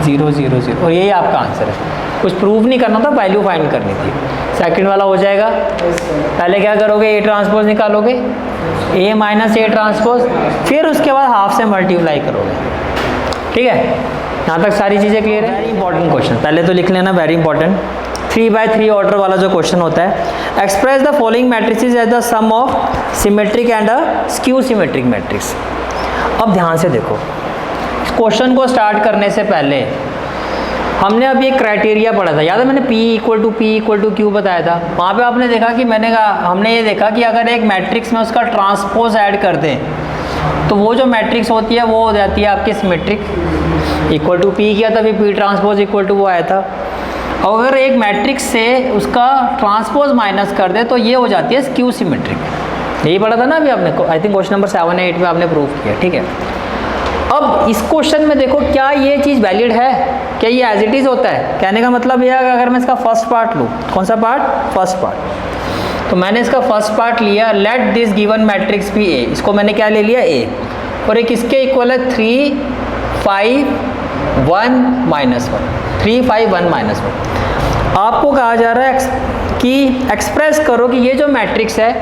0 0 0, और यही आपका आंसर है। कुछ प्रूव नहीं करना था, वैल्यू फाइंड करनी थी। सेकंड वाला हो जाएगा, पहले क्या करोगे, A ट्रांसपोज निकालोगे, A माइनस A ट्रांसपोज, फिर उसके बाद हाफ से मल्टीप्लाई करोगे, ठीक है। यहाँ तक सारी चीज़ें क्लियर है। वेरी इंपॉर्टेंट क्वेश्चन, पहले तो लिख लेना, वेरी इंपॉर्टेंट। 3x3 ऑर्डर वाला जो क्वेश्चन होता है, express the following matrices as the sum of symmetric and a skew symmetric matrix. अब ध्यान से देखो, इस क्वेश्चन को स्टार्ट करने से पहले हमने अभी एक क्राइटेरिया पढ़ा था, याद है, मैंने P इक्वल टू Q बताया था। वहाँ पे आपने देखा कि हमने ये देखा कि अगर एक मैट्रिक्स में उसका ट्रांसपोज ऐड कर दें तो वो जो मैट्रिक्स होती है वो हो जाती है आपकी सिमेट्रिक। इक्वल टू P किया था, P ट्रांसपोज इक्वल टू वो आया था। और अगर एक मैट्रिक्स से उसका ट्रांसपोज माइनस कर दे तो ये हो जाती है स्क्यू सिमेट्रिक। यही पढ़ा था ना अभी आपने, आई थिंक क्वेश्चन नंबर 7 या 8 में आपने प्रूव किया, ठीक है। अब इस क्वेश्चन में देखो, क्या ये चीज़ वैलिड है, क्या ये एज इट इज़ होता है। कहने का मतलब यह है, अगर मैं इसका फर्स्ट पार्ट लूँ, कौन सा पार्ट, फर्स्ट पार्ट, तो मैंने इसका फर्स्ट पार्ट लिया, let this given matrix be A, इसको मैंने क्या ले लिया A, और एक इसके इक्वल है 3 5 1 -1, 3 5 1 -1। आपको कहा जा रहा है कि एक्सप्रेस करो कि ये जो मैट्रिक्स है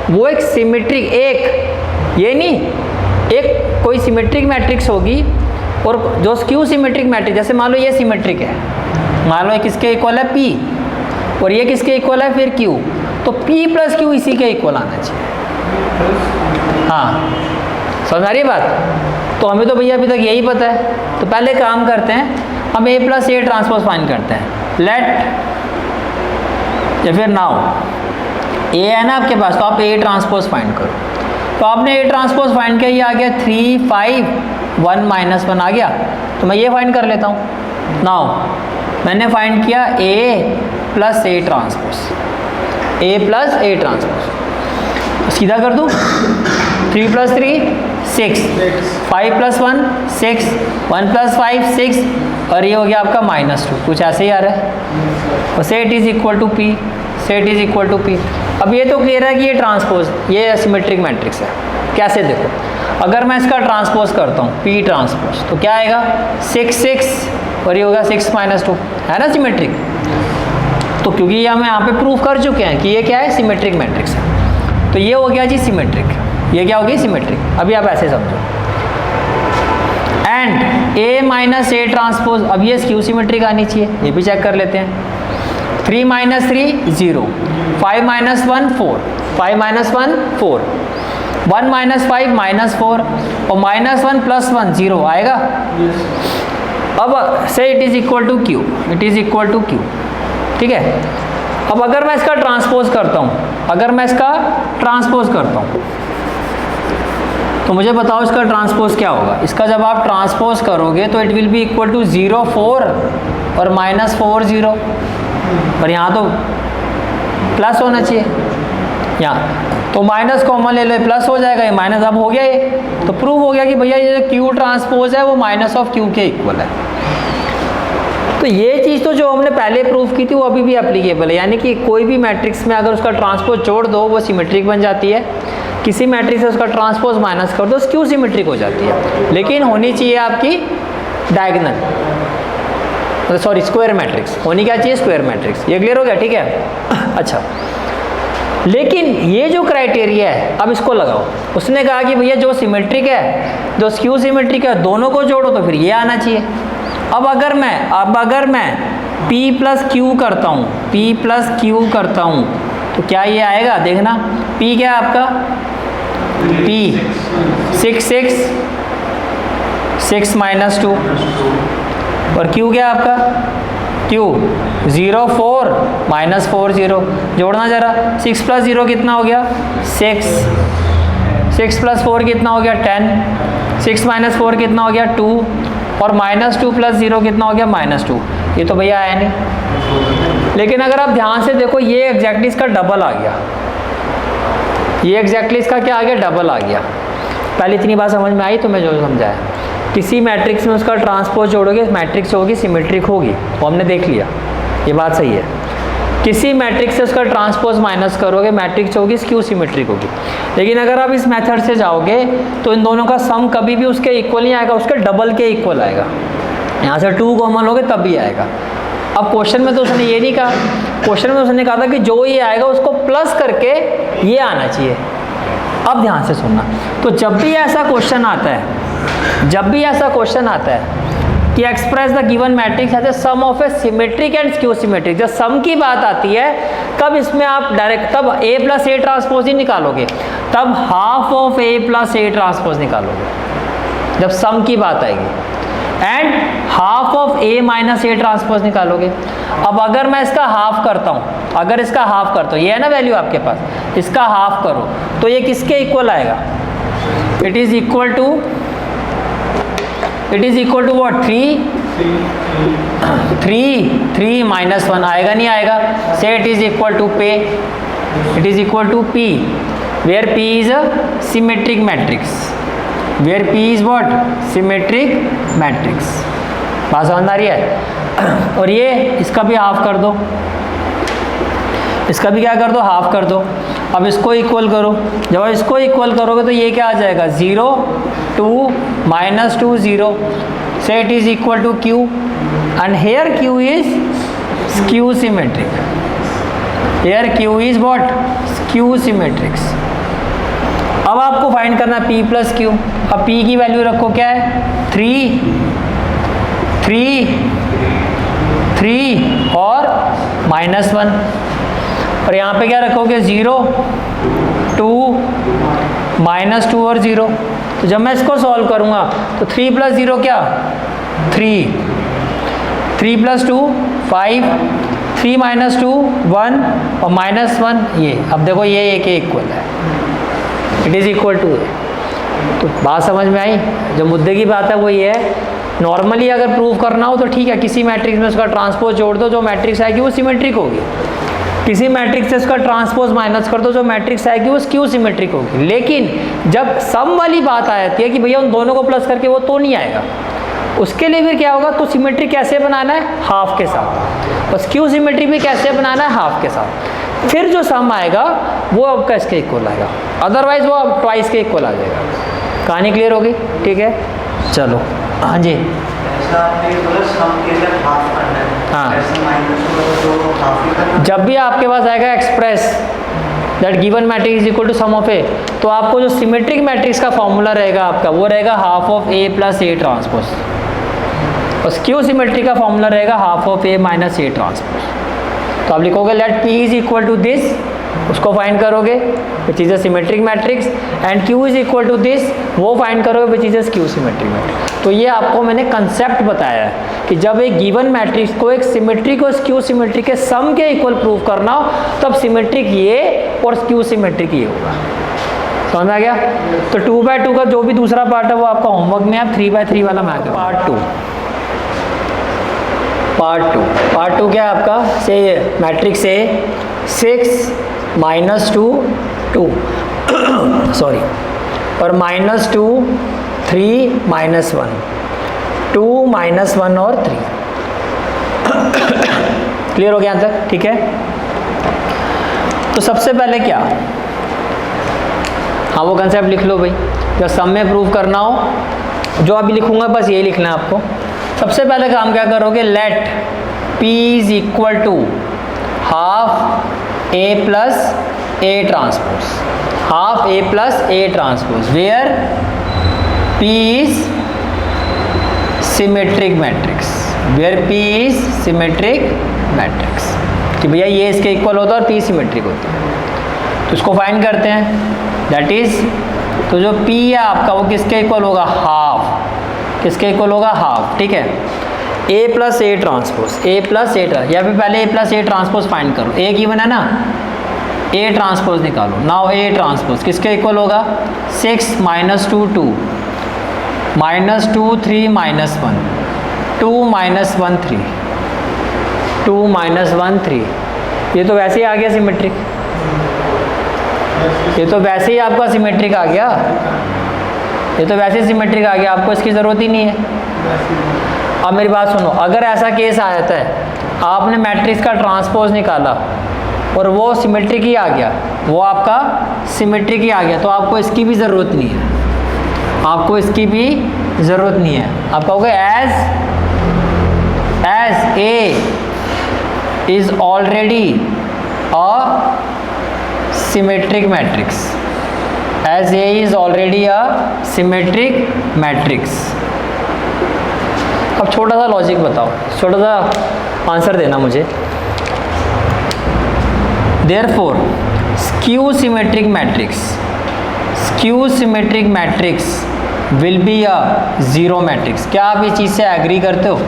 वो एक सिमेट्रिक, एक ये नहीं, एक कोई सिमेट्रिक मैट्रिक्स होगी और जो स्क्यू सिमेट्रिक मैट्रिक्स, जैसे मान लो ये सिमेट्रिक है, मान लो एक इसके इक्वल है P, और ये किसके इक्वल है फिर Q, तो P प्लस Q इसी के इक्वल आना चाहिए। हाँ समझ आ रही है बात। तो हमें तो भैया अभी तक यही पता है, तो पहले काम करते हैं, हम A plus A transpose find करते हैं। लेट या फिर नाउ A है ना आपके पास, तो आप A ट्रांसपोज फाइंड करो। तो आपने A ट्रांसपोज फाइंड किया, ये आ गया 3 5 1 -1 आ गया, तो मैं ये फाइंड कर लेता हूँ। नाउ मैंने फाइंड किया A plus A transpose, A plus A transpose, सीधा कर दूँ। 3 प्लस 3 6, 5 प्लस 1 6, 1 प्लस 5 6, और ये हो गया आपका -2, कुछ ऐसे ही आ रहा है। और set is equal to P, set is equal to P। अब ये तो क्लियर है कि ये ट्रांसपोज, ये सिमेट्रिक मैट्रिक्स है। कैसे देखो, अगर मैं इसका ट्रांसपोज करता हूँ P ट्रांसपोज, तो क्या आएगा 6 6, और ये होगा 6 -2, है ना सिमेट्रिक। तो क्योंकि ये हम यहाँ पे प्रूफ कर चुके हैं कि ये क्या है, सिमेट्रिक मैट्रिक्स है, तो ये हो गया जी सिमेट्रिक। ये क्या होगी, सिमेट्रिक। अभी आप ऐसे समझो, and A minus A transpose, अब ये स्क्यू सिमेट्रिक आनी चाहिए, ये भी चेक कर लेते हैं। 3 - 3 0, 5 - 1 4, 5 - 1 4, 1 - 5 -4, और -1 + 1 0 आएगा। अब say it is equal to Q, it is equal to Q, ठीक है। अब अगर मैं इसका ट्रांसपोज करता हूँ, अगर मैं इसका ट्रांसपोज करता हूँ, तो मुझे बताओ इसका ट्रांसपोज क्या होगा। इसका जब आप ट्रांसपोज करोगे तो it will be equal to 0 4 और -4 0, और यहाँ तो प्लस होना चाहिए, यहाँ तो माइनस कॉमन ले लो, प्लस हो जाएगा, ये माइनस अब हो गया, ये तो प्रूव हो गया कि भैया ये जो Q ट्रांसपोज है वो -Q के इक्वल है। तो ये चीज़ तो जो हमने पहले प्रूफ की थी वो अभी भी एप्लीकेबल है, यानी कि कोई भी मैट्रिक्स में अगर उसका ट्रांसपोज जोड़ दो वो सिमेट्रिक बन जाती है, किसी मैट्रिक्स से उसका ट्रांसपोज माइनस कर दो स्क्यू सिमेट्रिक हो जाती है, लेकिन होनी चाहिए आपकी डायगोनल, सॉरी स्क्वायर मैट्रिक्स होनी क्या चाहिए, स्क्वायर मैट्रिक्स। ये क्लियर हो गया, ठीक है। अच्छा, लेकिन ये जो क्राइटेरिया है अब इसको लगाओ। उसने कहा कि भैया जो सिमेट्रिक है, जो स्क्यू सिमेट्रिक है, दोनों को जोड़ो तो फिर ये आना चाहिए। अब अगर मैं P प्लस Q करता हूँ, P प्लस Q करता हूँ, तो क्या ये आएगा, देखना। P क्या है आपका, P 6 6 6 -2, और Q क्या है आपका, Q 0 4 -4 0। जोड़ना जरा, 6 + 0 कितना हो गया, 6, 6 + 4 कितना हो गया, 10, 6 - 4 कितना हो गया, 2, और -2 + 0 कितना हो गया, -2। ये तो भैया आया नहीं। लेकिन अगर आप ध्यान से देखो, ये एग्जैक्टली इसका डबल आ गया, ये एग्जैक्टली इसका क्या आ गया, डबल आ गया। पहले इतनी बात समझ में आई तो मैं जो समझाया, किसी मैट्रिक्स में उसका ट्रांसपोज जोड़ोगे, मैट्रिक्स होगी सिमेट्रिक होगी, वो हमने देख लिया, ये बात सही है। किसी मैट्रिक्स से उसका ट्रांसपोज माइनस करोगे, मैट्रिक्स होगी स्क्यू सिमेट्रिक होगी। लेकिन अगर आप इस मेथड से जाओगे तो इन दोनों का सम कभी भी उसके इक्वल नहीं आएगा, उसके डबल के इक्वल आएगा। यहाँ से 2 कॉमन लोगे तब भी आएगा। अब क्वेश्चन में तो उसने ये नहीं कहा, क्वेश्चन में उसने कहा था कि जो ये आएगा उसको प्लस करके ये आना चाहिए। अब ध्यान से सुनना, तो जब भी ऐसा क्वेश्चन आता है, जब भी ऐसा क्वेश्चन आता है कि express the given matrix as a sum of a symmetric and skew symmetric, जब सम की बात आती है तब इसमें आप डायरेक्ट तब A प्लस A ट्रांसपोज ही निकालोगे, तब half of A plus A transpose निकालोगे जब सम की बात आएगी, and half of A minus A transpose निकालोगे। अब अगर मैं इसका हाफ करता हूँ, अगर इसका हाफ करता हूँ, ये है ना वैल्यू आपके पास, इसका हाफ करो तो ये किसके इक्वल आएगा, it is equal to what, 3 -1 आएगा, नहीं आएगा। Say it is equal to P, it is equal to P, where P is a symmetric matrix, where P is what, symmetric matrix. बात समझ आ रही है। और ये इसका भी हाफ कर दो, इसका भी क्या कर दो, हाफ कर दो। अब इसको इक्वल करो, जब आप इसको इक्वल करोगे तो ये क्या आ जाएगा, 0 2 -2 0। Say it is equal to Q, and here Q is skew symmetric, here Q is what, skew symmetrics. अब आपको फाइंड करना P प्लस Q। अब P की वैल्यू रखो, क्या है, 3 3 3 और -1, और यहाँ पे क्या रखोगे 0 2 -2 और 0। तो जब मैं इसको सॉल्व करूँगा तो 3 + 0 क्या 3, 3 + 2 5, 3 - 2 1 और -1 ये। अब देखो ये एक इक्वल है, इट इज़ इक्वल टू। तो बात समझ में आई? जो मुद्दे की बात है वो ये है, नॉर्मली अगर प्रूव करना हो तो ठीक है, किसी मैट्रिक्स में उसका ट्रांसपोज जोड़ दो, जो मैट्रिक्स आएगी वो सिमेट्रिक होगी। किसी मैट्रिक्स से उसका ट्रांसपोज माइनस कर दो, जो मैट्रिक्स आएगी वो स्क्यू सिमेट्रिक होगी। लेकिन जब सम वाली बात आ जाती है कि भैया उन दोनों को प्लस करके वो तो नहीं आएगा, उसके लिए फिर क्या होगा, तो सिमेट्री कैसे बनाना है, हाफ के साथ, और स्क्यू सिमेट्री भी कैसे बनाना है, हाफ के साथ। फिर जो सम आएगा वो आपका इसके इक्वल आएगा, अदरवाइज वो ट्वाइस के इक्वल आ जाएगा। कहानी क्लियर होगी? ठीक है, चलो। हाँ जी, हाँ, जब भी आपके पास आएगा express that given matrix is equal to sum of A, तो आपको जो सिमेट्रिक मैट्रिक्स का फॉर्मूला रहेगा आपका, वो रहेगा half of A plus A transpose, और स्क्यू सिमेट्री का फॉर्मूला रहेगा half of A minus A transpose. तो आप लिखोगे let P is equal to this, उसको फाइंड करोगे which is a symmetric matrix, and Q is equal to this, वो find करोगे which is a skew symmetric matrix. तो ये आपको मैंने कंसेप्ट बताया है कि जब एक गिवन मैट्रिक्स को एक सिमेट्रिक और स्क्यू सिमेट्रिक के सम के इक्वल प्रूव करना हो, तब सिमेट्रिक ये और स्क्यू सिमेट्रिक ये होगा। समझ में आ गया? तो 2/2 का जो भी दूसरा पार्ट है वो आपका होमवर्क में है। 3/3 वाला मैं पार्ट 2 क्या है आपका, से मैट्रिक्स ए 6 -2 2 सॉरी, और -2 3 -1 2 -1 और 3। क्लियर हो गया यहाँ तक? ठीक है। तो सबसे पहले क्या, हाँ वो कंसेप्ट लिख लो भाई, जब सम में प्रूव करना हो, जो अभी लिखूंगा बस यही लिखना है आपको। सबसे पहले काम क्या करोगे, let P is equal to half A plus A transpose, half A plus A transpose, where P is symmetric matrix, where P is symmetric matrix, कि भैया ये इसके इक्वल होता है और P सिमेट्रिक होता है। तो इसको फाइंड करते हैं, दैट इज, तो जो P है आपका वो किसके इक्वल होगा, हाफ, किसके इक्वल होगा, हाफ। ठीक है, A plus A transpose, A plus A या फिर पहले A plus A transpose find करो, A गिवन है ना, A ट्रांसपोज निकालो। नाउ A ट्रांसपोज किसके इक्वल होगा, 6 - 2 2 -2 3 -1 2 -1 3 2 -1 3। ये तो वैसे ही आ गया सिमेट्रिक, ये तो वैसे ही आपका सिमेट्रिक आ गया, ये तो वैसे सिमेट्रिक आ गया, आपको इसकी ज़रूरत ही नहीं है। अब मेरी बात सुनो, अगर ऐसा केस आ जाता है, आपने मैट्रिक्स का ट्रांसपोज निकाला और वो सिमेट्रिक ही आ गया, वो आपका सिमेट्रिक ही आ गया, तो आपको इसकी भी ज़रूरत नहीं है, आपको इसकी भी ज़रूरत नहीं है। आप कहोगे as A is already a symmetric matrix, as A is already a symmetric matrix। अब छोटा सा लॉजिक बताओ, छोटा सा आंसर देना मुझे। therefore skew symmetric matrix will be a zero matrix। क्या आप इस चीज़ से एग्री करते हो,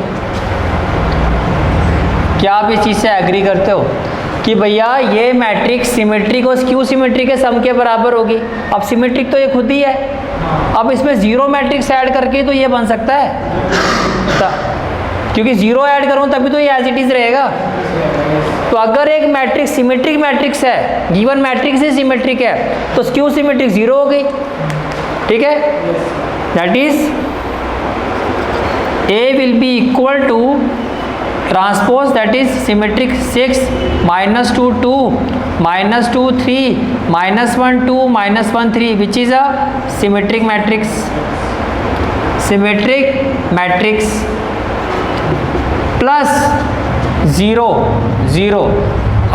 क्या आप इस चीज़ से एग्री करते हो कि भैया ये मैट्रिक्स सिमेट्रिक और स्क्यू सिमेट्रिक के सम के बराबर होगी? अब सिमेट्रिक तो ये खुद ही है, अब इसमें जीरो मैट्रिक्स ऐड करके तो ये बन सकता है, क्योंकि जीरो ऐड करूँ तभी तो ये एज इट इज रहेगा। तो अगर एक मैट्रिक्स सिमेट्रिक मैट्रिक्स है, गिवन मैट्रिक्स ही सिमेट्रिक है, तो स्क्यू सिमेट्रिक जीरो हो गई। ठीक है, that is A will be equal to transpose that is symmetric 6 -2 2 -2 3 -1 2 -1 3 which is a symmetric matrix, symmetric matrix plus 0 0।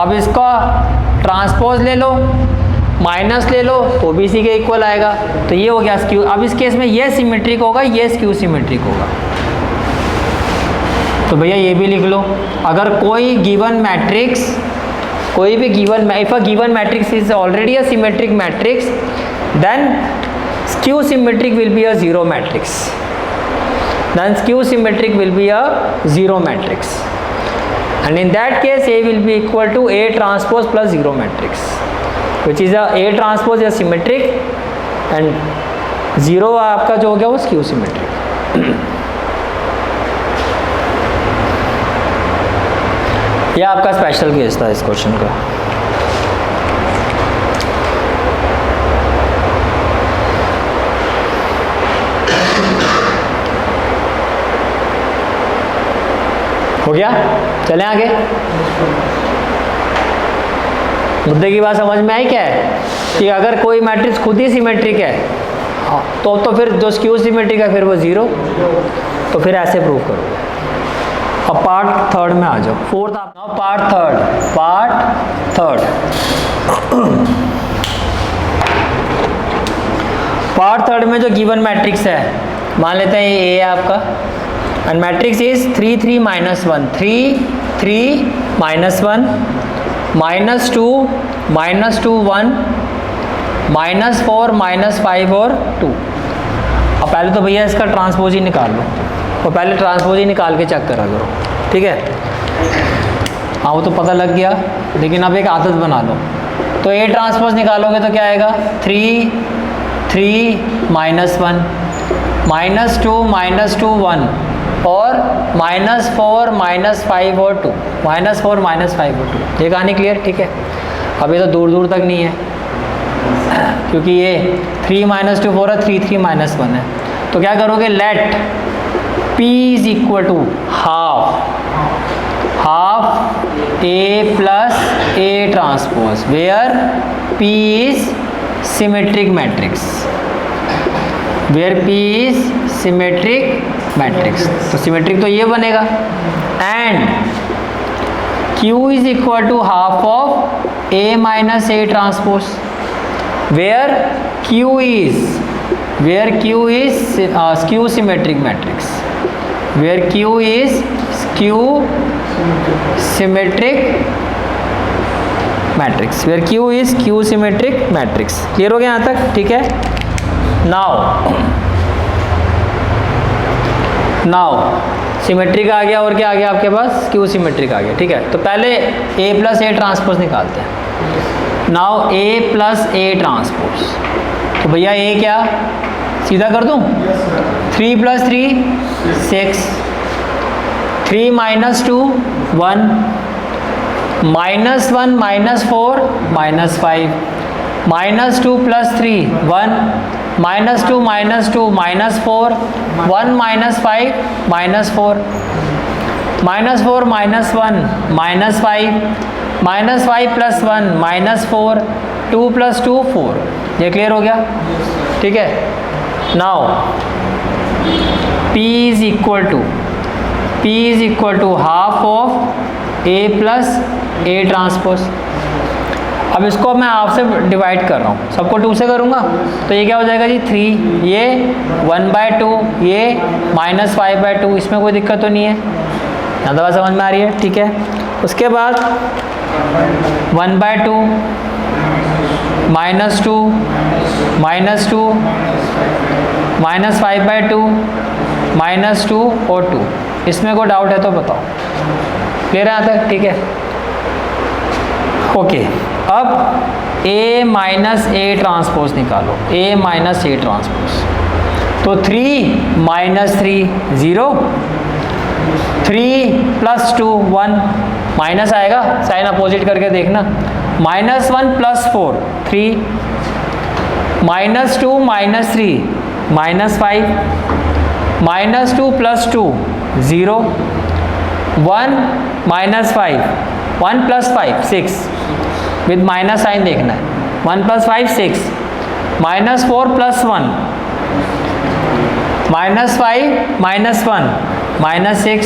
अब इसका ट्रांसपोज ले लो, माइनस ले लो, तो भी इसी के इक्वल आएगा, तो ये हो गया स्क्यू। अब इस केस में ये सिमेट्रिक होगा, ये स्क्यू सिमेट्रिक होगा। तो भैया ये भी लिख लो, अगर कोई गिवन मैट्रिक्स, कोई भी given, if a given matrix is already a symmetric matrix, then skew symmetric will be a zero matrix, then skew symmetric will be a zero matrix, and in that case A will be equal to A transpose plus zero matrix, which is A transpose is symmetric and zero आपका जो हो गया वो skew symmetric. यह आपका special case था इस question का. हो गया, चलें आगे. मुद्दे की बात समझ में आई क्या है कि अगर कोई मैट्रिक्स खुद ही सिमेट्रिक है तो फिर जो स्क्यू सिमेट्रिक है फिर वो जीरो, तो फिर ऐसे प्रूव करो. अब पार्ट थर्ड में आ जाओ. फोर्थ आप पार्ट थर्ड. पार्ट थर्ड में जो गिवन मैट्रिक्स है, मान लेते हैं ये है आपका, and matrix is 3 3 minus 1, 3 3 minus 1 minus 2 minus 2 1 minus 4 minus 5 और 2. अब पहले तो भैया इसका ट्रांसपोज ही निकाल लो, तो पहले ट्रांसपोज ही निकाल के चेक करा करो, ठीक है. हाँ वो तो पता लग गया, लेकिन अब एक आदत बना लो. तो ए ट्रांसपोज निकालोगे तो क्या आएगा, 3 3 minus 1 minus 2 minus 2 1 और -4 -5 और 2, -4 -5 और 2. ये कहानी क्लियर, ठीक है. अब ये तो दूर दूर तक नहीं है, क्योंकि ये 3 - 2 4 है, 3 3 -1 है. तो क्या करोगे, let P is equal to half A plus A transpose, where P is symmetric matrix, where P is symmetric matrix. तो सिमेट्रिक तो ये बनेगा. And Q is equal to half of A minus A transpose, where Q is skew symmetric matrix, where Q is skew symmetric matrix, where Q is skew symmetric matrix. Clear हो गया यहाँ तक, ठीक है. Now symmetric आ गया, और क्या आ गया आपके पास, स्क्यू सिमेट्रिक आ गया, ठीक है. तो पहले A प्लस A ट्रांसपोज निकालते हैं. Now A plus A transpose, तो भैया A क्या, सीधा कर दूं, 3 + 3 6, 3 - 2 1, -1 -4 -5, -2 + 3 1, -2 -2 -4 1 -5 -4, -4 -1 -5 + 1 -4 2 + 2 4. ये क्लियर हो गया, ठीक है. Now P is equal to half of A plus A transpose. अब इसको मैं आपसे डिवाइड कर रहा हूँ, सबको 2 से करूँगा, तो ये क्या हो जाएगा जी 3, ये 1/2, ये -5/2. इसमें कोई दिक्कत तो नहीं है, यहाँ तो बात समझ में आ रही है, ठीक है. उसके बाद 1/2 -2 -2 -5/2 -2 और 2. इसमें कोई डाउट है तो बताओ. क्लियर है यहाँ तक, ठीक है. ओके, अब A माइनस A ट्रांसपोज निकालो, A माइनस A ट्रांसपोज. तो 3 - 3 0, 3 + 2 1, माइनस आएगा, साइन अपोजिट करके देखना, -1 + 4 3, -2 - 3 -5, -2 + 2 0, 1 -5, 1 + 5 6, विद माइनस साइन देखना है, 1 + 5 6, -4 + 1 -5 -1 -6,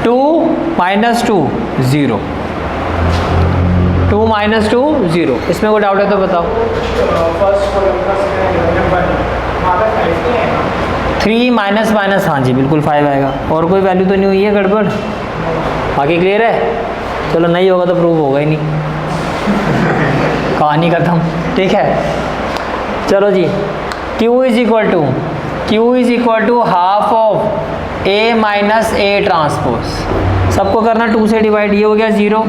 2 - 2 0, 2 - 2 0. इसमें कोई डाउट है तो बताओ. 3 माइनस माइनस, हाँ जी बिल्कुल 5 आएगा। और कोई वैल्यू तो नहीं हुई है गड़बड़, बाकी क्लियर है। चलो नहीं होगा तो प्रूव होगा ही नहीं, कहानी खत्म। ठीक है, चलो जी, Q is equal to half of A minus A transpose. सबको करना 2 से डिवाइड, ये हो गया 0,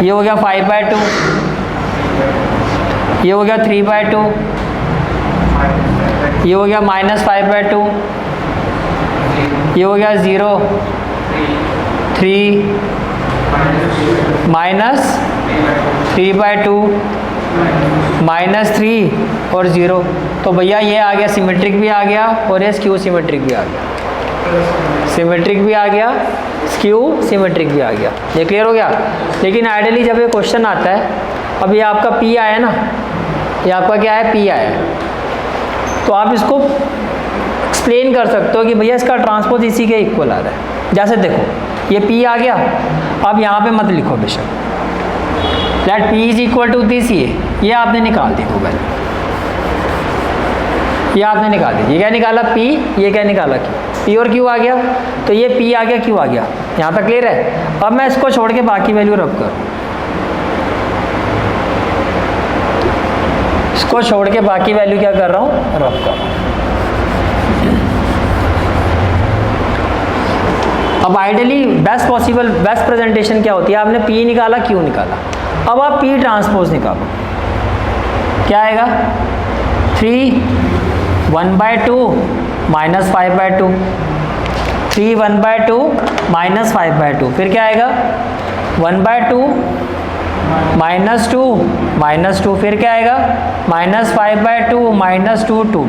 ये हो गया 5/2, ये हो गया 3/2, ये हो गया -5/2, ये हो गया 0, 3 माइनस 3/2 -3 और 0। तो भैया ये आ गया, सिमेट्रिक भी आ गया और ये स्क्यू सिमेट्रिक भी आ गया, सिमेट्रिक भी आ गया, स्क्यू सिमेट्रिक भी आ गया। ये क्लियर हो गया। लेकिन आइडियली जब ये क्वेश्चन आता है, अब ये आपका P आया ना, ये आपका क्या है, P आया है, तो आप इसको एक्सप्लेन कर सकते हो कि भैया इसका ट्रांसपोज इसी के इक्वल आ रहा है। जैसे देखो ये P आ गया, अब यहाँ पे मत लिखो बेशक, let P is equal to this, ये आपने निकाल दी, तो वैल्यू ये आपने निकाल दी। ये क्या निकाला, P, ये क्या निकाला, P और Q आ गया, तो ये P आ गया, Q आ गया। यहाँ तक क्लियर है। अब मैं इसको छोड़ के बाकी वैल्यू रख कर, इसको छोड़ के बाकी वैल्यू क्या कर रहा हूँ, रख कर। अब आइडियली बेस्ट प्रेजेंटेशन क्या होती है, आपने P निकाला, Q निकाला, अब आप P ट्रांसपोज निकालो, क्या आएगा, 3 1/2 -5/2, 3 1/2 -5/2, फिर क्या आएगा 1/2 -2, फिर क्या आएगा -5/2 -2 2।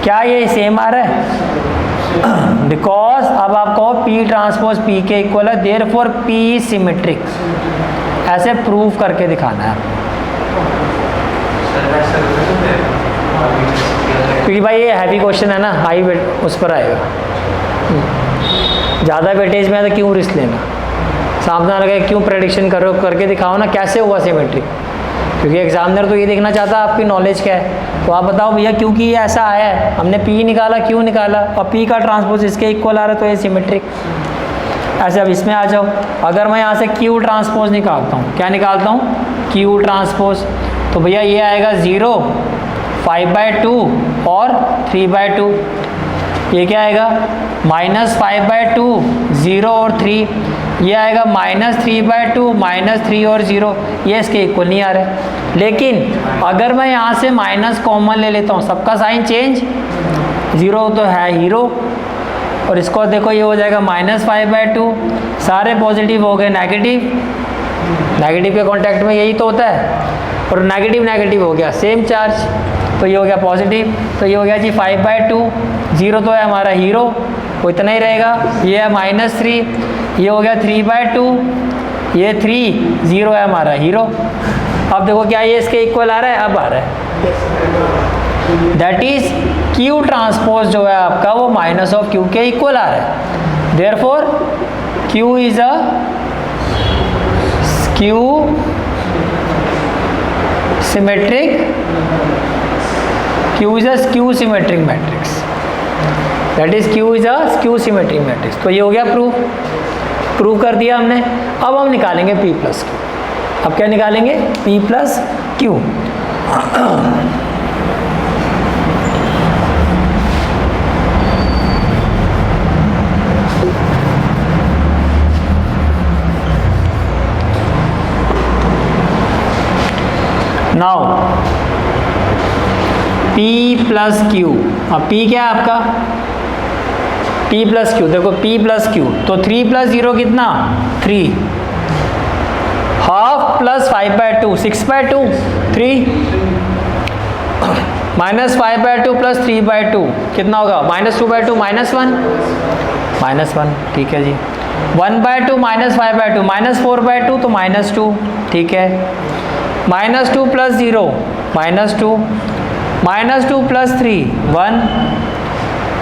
क्या ये सेम आ रहा है? बिकॉज अब आपको P ट्रांसपोज P के इक्वल है, देयरफॉर P सिमेट्रिक, ऐसे प्रूव करके दिखाना है। क्योंकि भाई ये हैवी क्वेश्चन है ना, हाई उस पर आएगा, ज़्यादा वेटेज में है तो क्यों रिस्क लेना, सामने लगे क्यों प्रेडिक्शन करो, करके दिखाओ ना कैसे हुआ सिमेट्रिक। क्योंकि एग्जामिनर तो ये देखना चाहता है आपकी नॉलेज क्या है। तो आप बताओ भैया क्योंकि ये ऐसा आया है, हमने P निकाला, Q निकाला, और P का ट्रांसपोज इसके इक्वल आ रहा है, तो ये सिमेट्रिक। ऐसे अब इसमें आ जाओ, अगर मैं यहाँ से Q ट्रांसपोज निकालता हूँ, क्या निकालता हूँ, Q ट्रांसपोज, तो भैया ये आएगा 0, 5/2 और 3/2। ये क्या आएगा -5/2, 0 और 3, ये आएगा -3/2, -3 और 0, ये इसके इक्वल नहीं आ रहा है। लेकिन अगर मैं यहाँ से माइनस कॉमन ले लेता हूँ, सबका साइन चेंज, 0 तो है हीरो, और इसको देखो ये हो जाएगा -5/2, सारे पॉजिटिव हो गए नेगेटिव, नेगेटिव के कॉन्टैक्ट में यही तो होता है, और नेगेटिव नेगेटिव हो गया सेम चार्ज, तो ये हो गया पॉजिटिव, तो ये हो गया जी 5/2, 0 तो है हमारा हीरो, वो इतना ही रहेगा, ये है -3, ये हो गया 3/2, ये 3, 0 है हमारा हीरो। अब देखो क्या ये इसके इक्वल आ रहा है, अब आ रहा है, दैट इज Q ट्रांसपोज जो है आपका वो -Q के इक्वल आ रहा है, therefore Q is a skew symmetric, Q is a skew symmetric matrix, that is Q is a skew symmetric matrix। तो ये हो गया प्रूव कर दिया हमने। अब हम निकालेंगे P प्लस Q। अब क्या निकालेंगे, P plus Q। Now P plus Q, अब P क्या है आपका, P प्लस Q, देखो P प्लस Q, तो 3 + 0 कितना, 3, हाफ प्लस 5/2, 6/2, 3, -5/2 प्लस 3/2 कितना होगा, -2/2, -1, ठीक है जी, 1/2 -5/2, -4/2 तो -2, ठीक है, -2 + 0 -2, -2 + 3 1,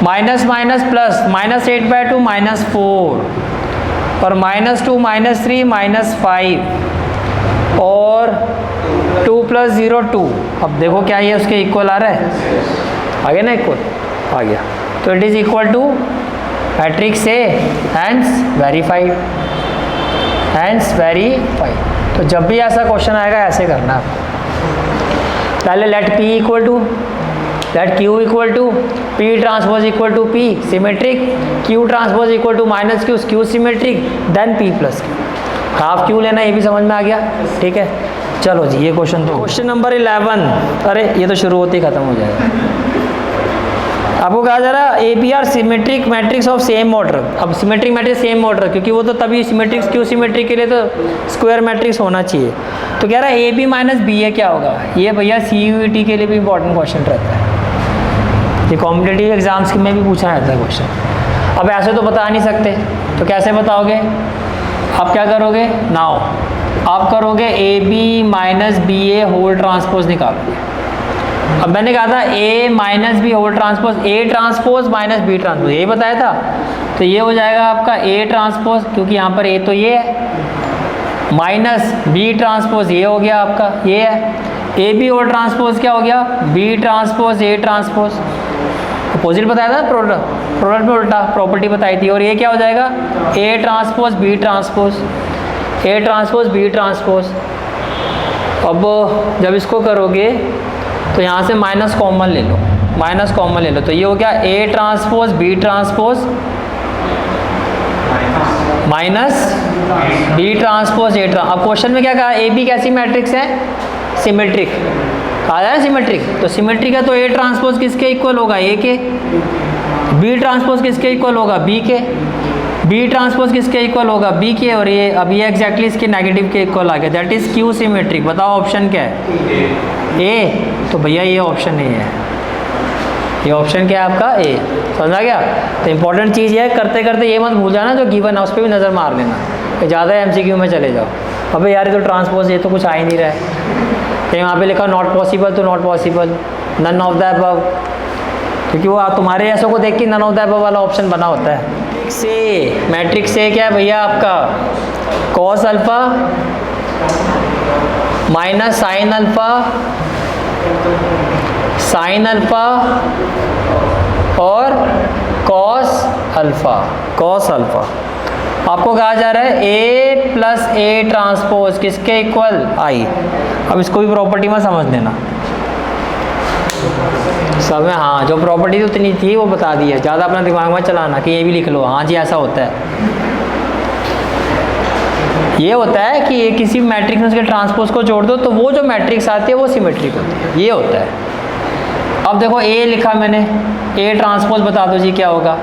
माइनस माइनस प्लस, -8/2 -4, और -2 -3 -5, और 2 + 0 2। अब देखो क्या ये उसके इक्वल आ रहा है, आ गया ना इक्वल, आ गया, तो it is equal to matrix A, hence verified, hence verified. तो जब भी ऐसा क्वेश्चन आएगा ऐसे करना आपको, पहले let P equal to, let Q equal to P transpose equal to P symmetric, Q transpose equal to minus Q symmetric, then P plus Q। Half Q लेना, ये भी समझ में आ गया, ठीक है। चलो जी, ये क्वेश्चन तो क्वेश्चन नंबर 11, अरे ये तो शुरू होते ही खत्म हो जाएगा। आपको कहा जा रहा है APR symmetric matrix of same order. अब सिमेट्रिक मैट्रिक्स सेम ऑर्डर, क्योंकि वो तो तभी सिमेट्रिक Q सिमेट्रिक के लिए तो स्क्वायर मैट्रिक्स होना चाहिए। तो कह रहा है AB माइनस BA क्या होगा। ये भैया CUET के लिए भी इंपॉर्टेंट क्वेश्चन रहता है, ये कॉम्पिटिटिव एग्जाम्स में भी पूछा जाता है क्वेश्चन। अब ऐसे तो बता नहीं सकते, तो कैसे बताओगे आप, क्या करोगे नाउ, आप करोगे AB minus BA whole transpose निकालोगे। अब मैंने कहा था A minus B whole transpose, A transpose minus B transpose, यही बताया था। तो ये हो जाएगा आपका A ट्रांसपोज, क्योंकि यहाँ पर A तो ये है, माइनस B ट्रांसपोज ये हो गया आपका, ये है AB होल ट्रांसपोज क्या हो गया, B transpose A transpose. Opposite बताया था, प्रोडक्ट में उल्टा प्रॉपर्टी बताई थी। और ये क्या हो जाएगा A transpose B transpose, A transpose B transpose. अब जब इसको करोगे तो यहाँ से माइनस कॉमन ले लो, माइनस कॉमन ले लो, तो ये हो गया A transpose B transpose minus B transpose A transpose. अब क्वेश्चन में क्या कहा, AB कैसी मैट्रिक्स है, सिमेट्रिक कहा जाए सिमेट्रिक, तो सिमेट्रिक है तो A ट्रांसपोज किसके इक्वल होगा, A के, B ट्रांसपोज किसके इक्वल होगा, B के, B ट्रांसपोज किसके इक्वल होगा, B के, और ये अब ये एग्जैक्टली इसके नेगेटिव के इक्वल आ गया, दैट इज Q सिमेट्रिक। बताओ ऑप्शन क्या है, A। तो भैया ये ऑप्शन नहीं है, ये ऑप्शन क्या है आपका A। समझा गया। तो इंपॉर्टेंट चीज़ ये है, करते करते ये मत भूल जाना जो गिवन है उस पर भी नज़र मार लेना, कि ज़्यादा MCQ में चले जाओ। अबे यार ये तो ट्रांसपोज, ये तो कुछ आ ही नहीं रहा है, कहीं वहाँ पे लिखा नॉट पॉसिबल, तो not possible, none of the above, क्योंकि वो तुम्हारे ऐसों को देख के नन ऑफ द अबव वाला ऑप्शन बना होता है। मैट्रिक्स ए क्या है भैया आपका, cos alpha minus sine alpha, sine alpha और कॉस अल्फा, कॉस अल्फा। आपको कहा जा रहा है A प्लस A ट्रांसपोज किसके इक्वल, I। अब इसको भी प्रॉपर्टी में समझ लेना सब में, हाँ जो प्रॉपर्टी उतनी थी वो बता दी है, ज़्यादा अपना दिमाग में चलाना कि ये भी लिख लो, हाँ जी ऐसा होता है। ये होता है कि ये किसी मैट्रिक्स में उसके ट्रांसपोज को जोड़ दो तो वो जो मैट्रिक्स आती है वो सिमेट्रिक होती है, ये होता है। अब देखो A लिखा मैंने, A ट्रांसपोज बता दो जी क्या होगा,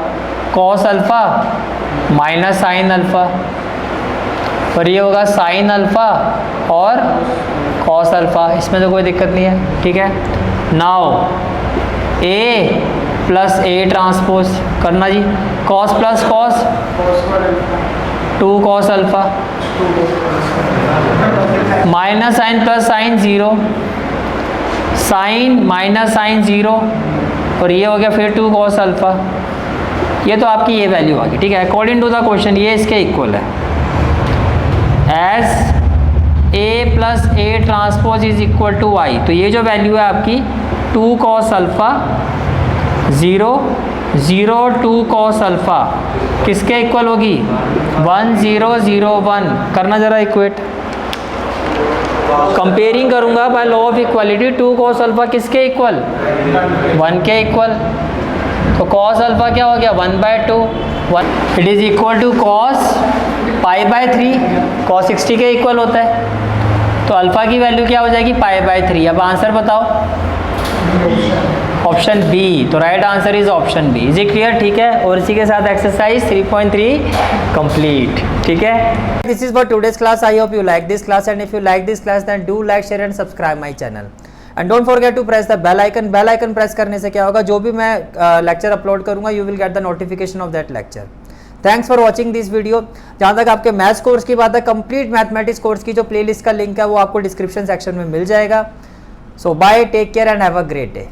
cos alpha minus sine alpha, और ये होगा साइन अल्फा और कॉस अल्फा, इसमें तो कोई दिक्कत नहीं है, ठीक है। Now A plus A transpose करना जी, cos plus cos 2 cos alpha, minus sine plus sine 0, sine minus sine 0, और ये हो गया फिर 2 कॉस अल्फा। ये तो आपकी ये वैल्यू आ गई, ठीक है। अकॉर्डिंग टू द क्वेश्चन ये इसके इक्वल है, as A plus A transpose is equal to I। तो ये जो वैल्यू है आपकी 2 कॉस अल्फा 0 0 2 कॉस अल्फा किसके इक्वल होगी, 1 0 0 1। करना जरा इक्वेट, कंपेयरिंग करूंगा by law of equality, 2 cos alpha किसके इक्वल, 1 के इक्वल। तो कॉस अल्फा क्या हो गया, 1/2, 1 it is equal to cos π/3, cos 60 के इक्वल होता है। तो अल्फा की वैल्यू क्या हो जाएगी, π/3। अब आंसर बताओ, ऑप्शन बी। तो right answer is option B. Is it clear, ठीक है। और इसी के साथ एक्सरसाइज 3.3 कंप्लीट, ठीक है। This is for today's class. I hope you like this class, and if you like this class then do like, share and subscribe my channel, and don't forget to press the bell icon. Bell icon press करने से क्या होगा, जो भी मैं lecture upload करूंगा you will get the notification of that lecture. Thanks for watching this video. जहाँ तक आपके मैथ्स कोर्स की बात है, कंप्लीट मैथमेटिक्स कोर्स की जो प्लेलिस्ट का लिंक है वो आपको डिस्क्रिप्शन सेक्शन में मिल जाएगा। So bye, take care and have a great day.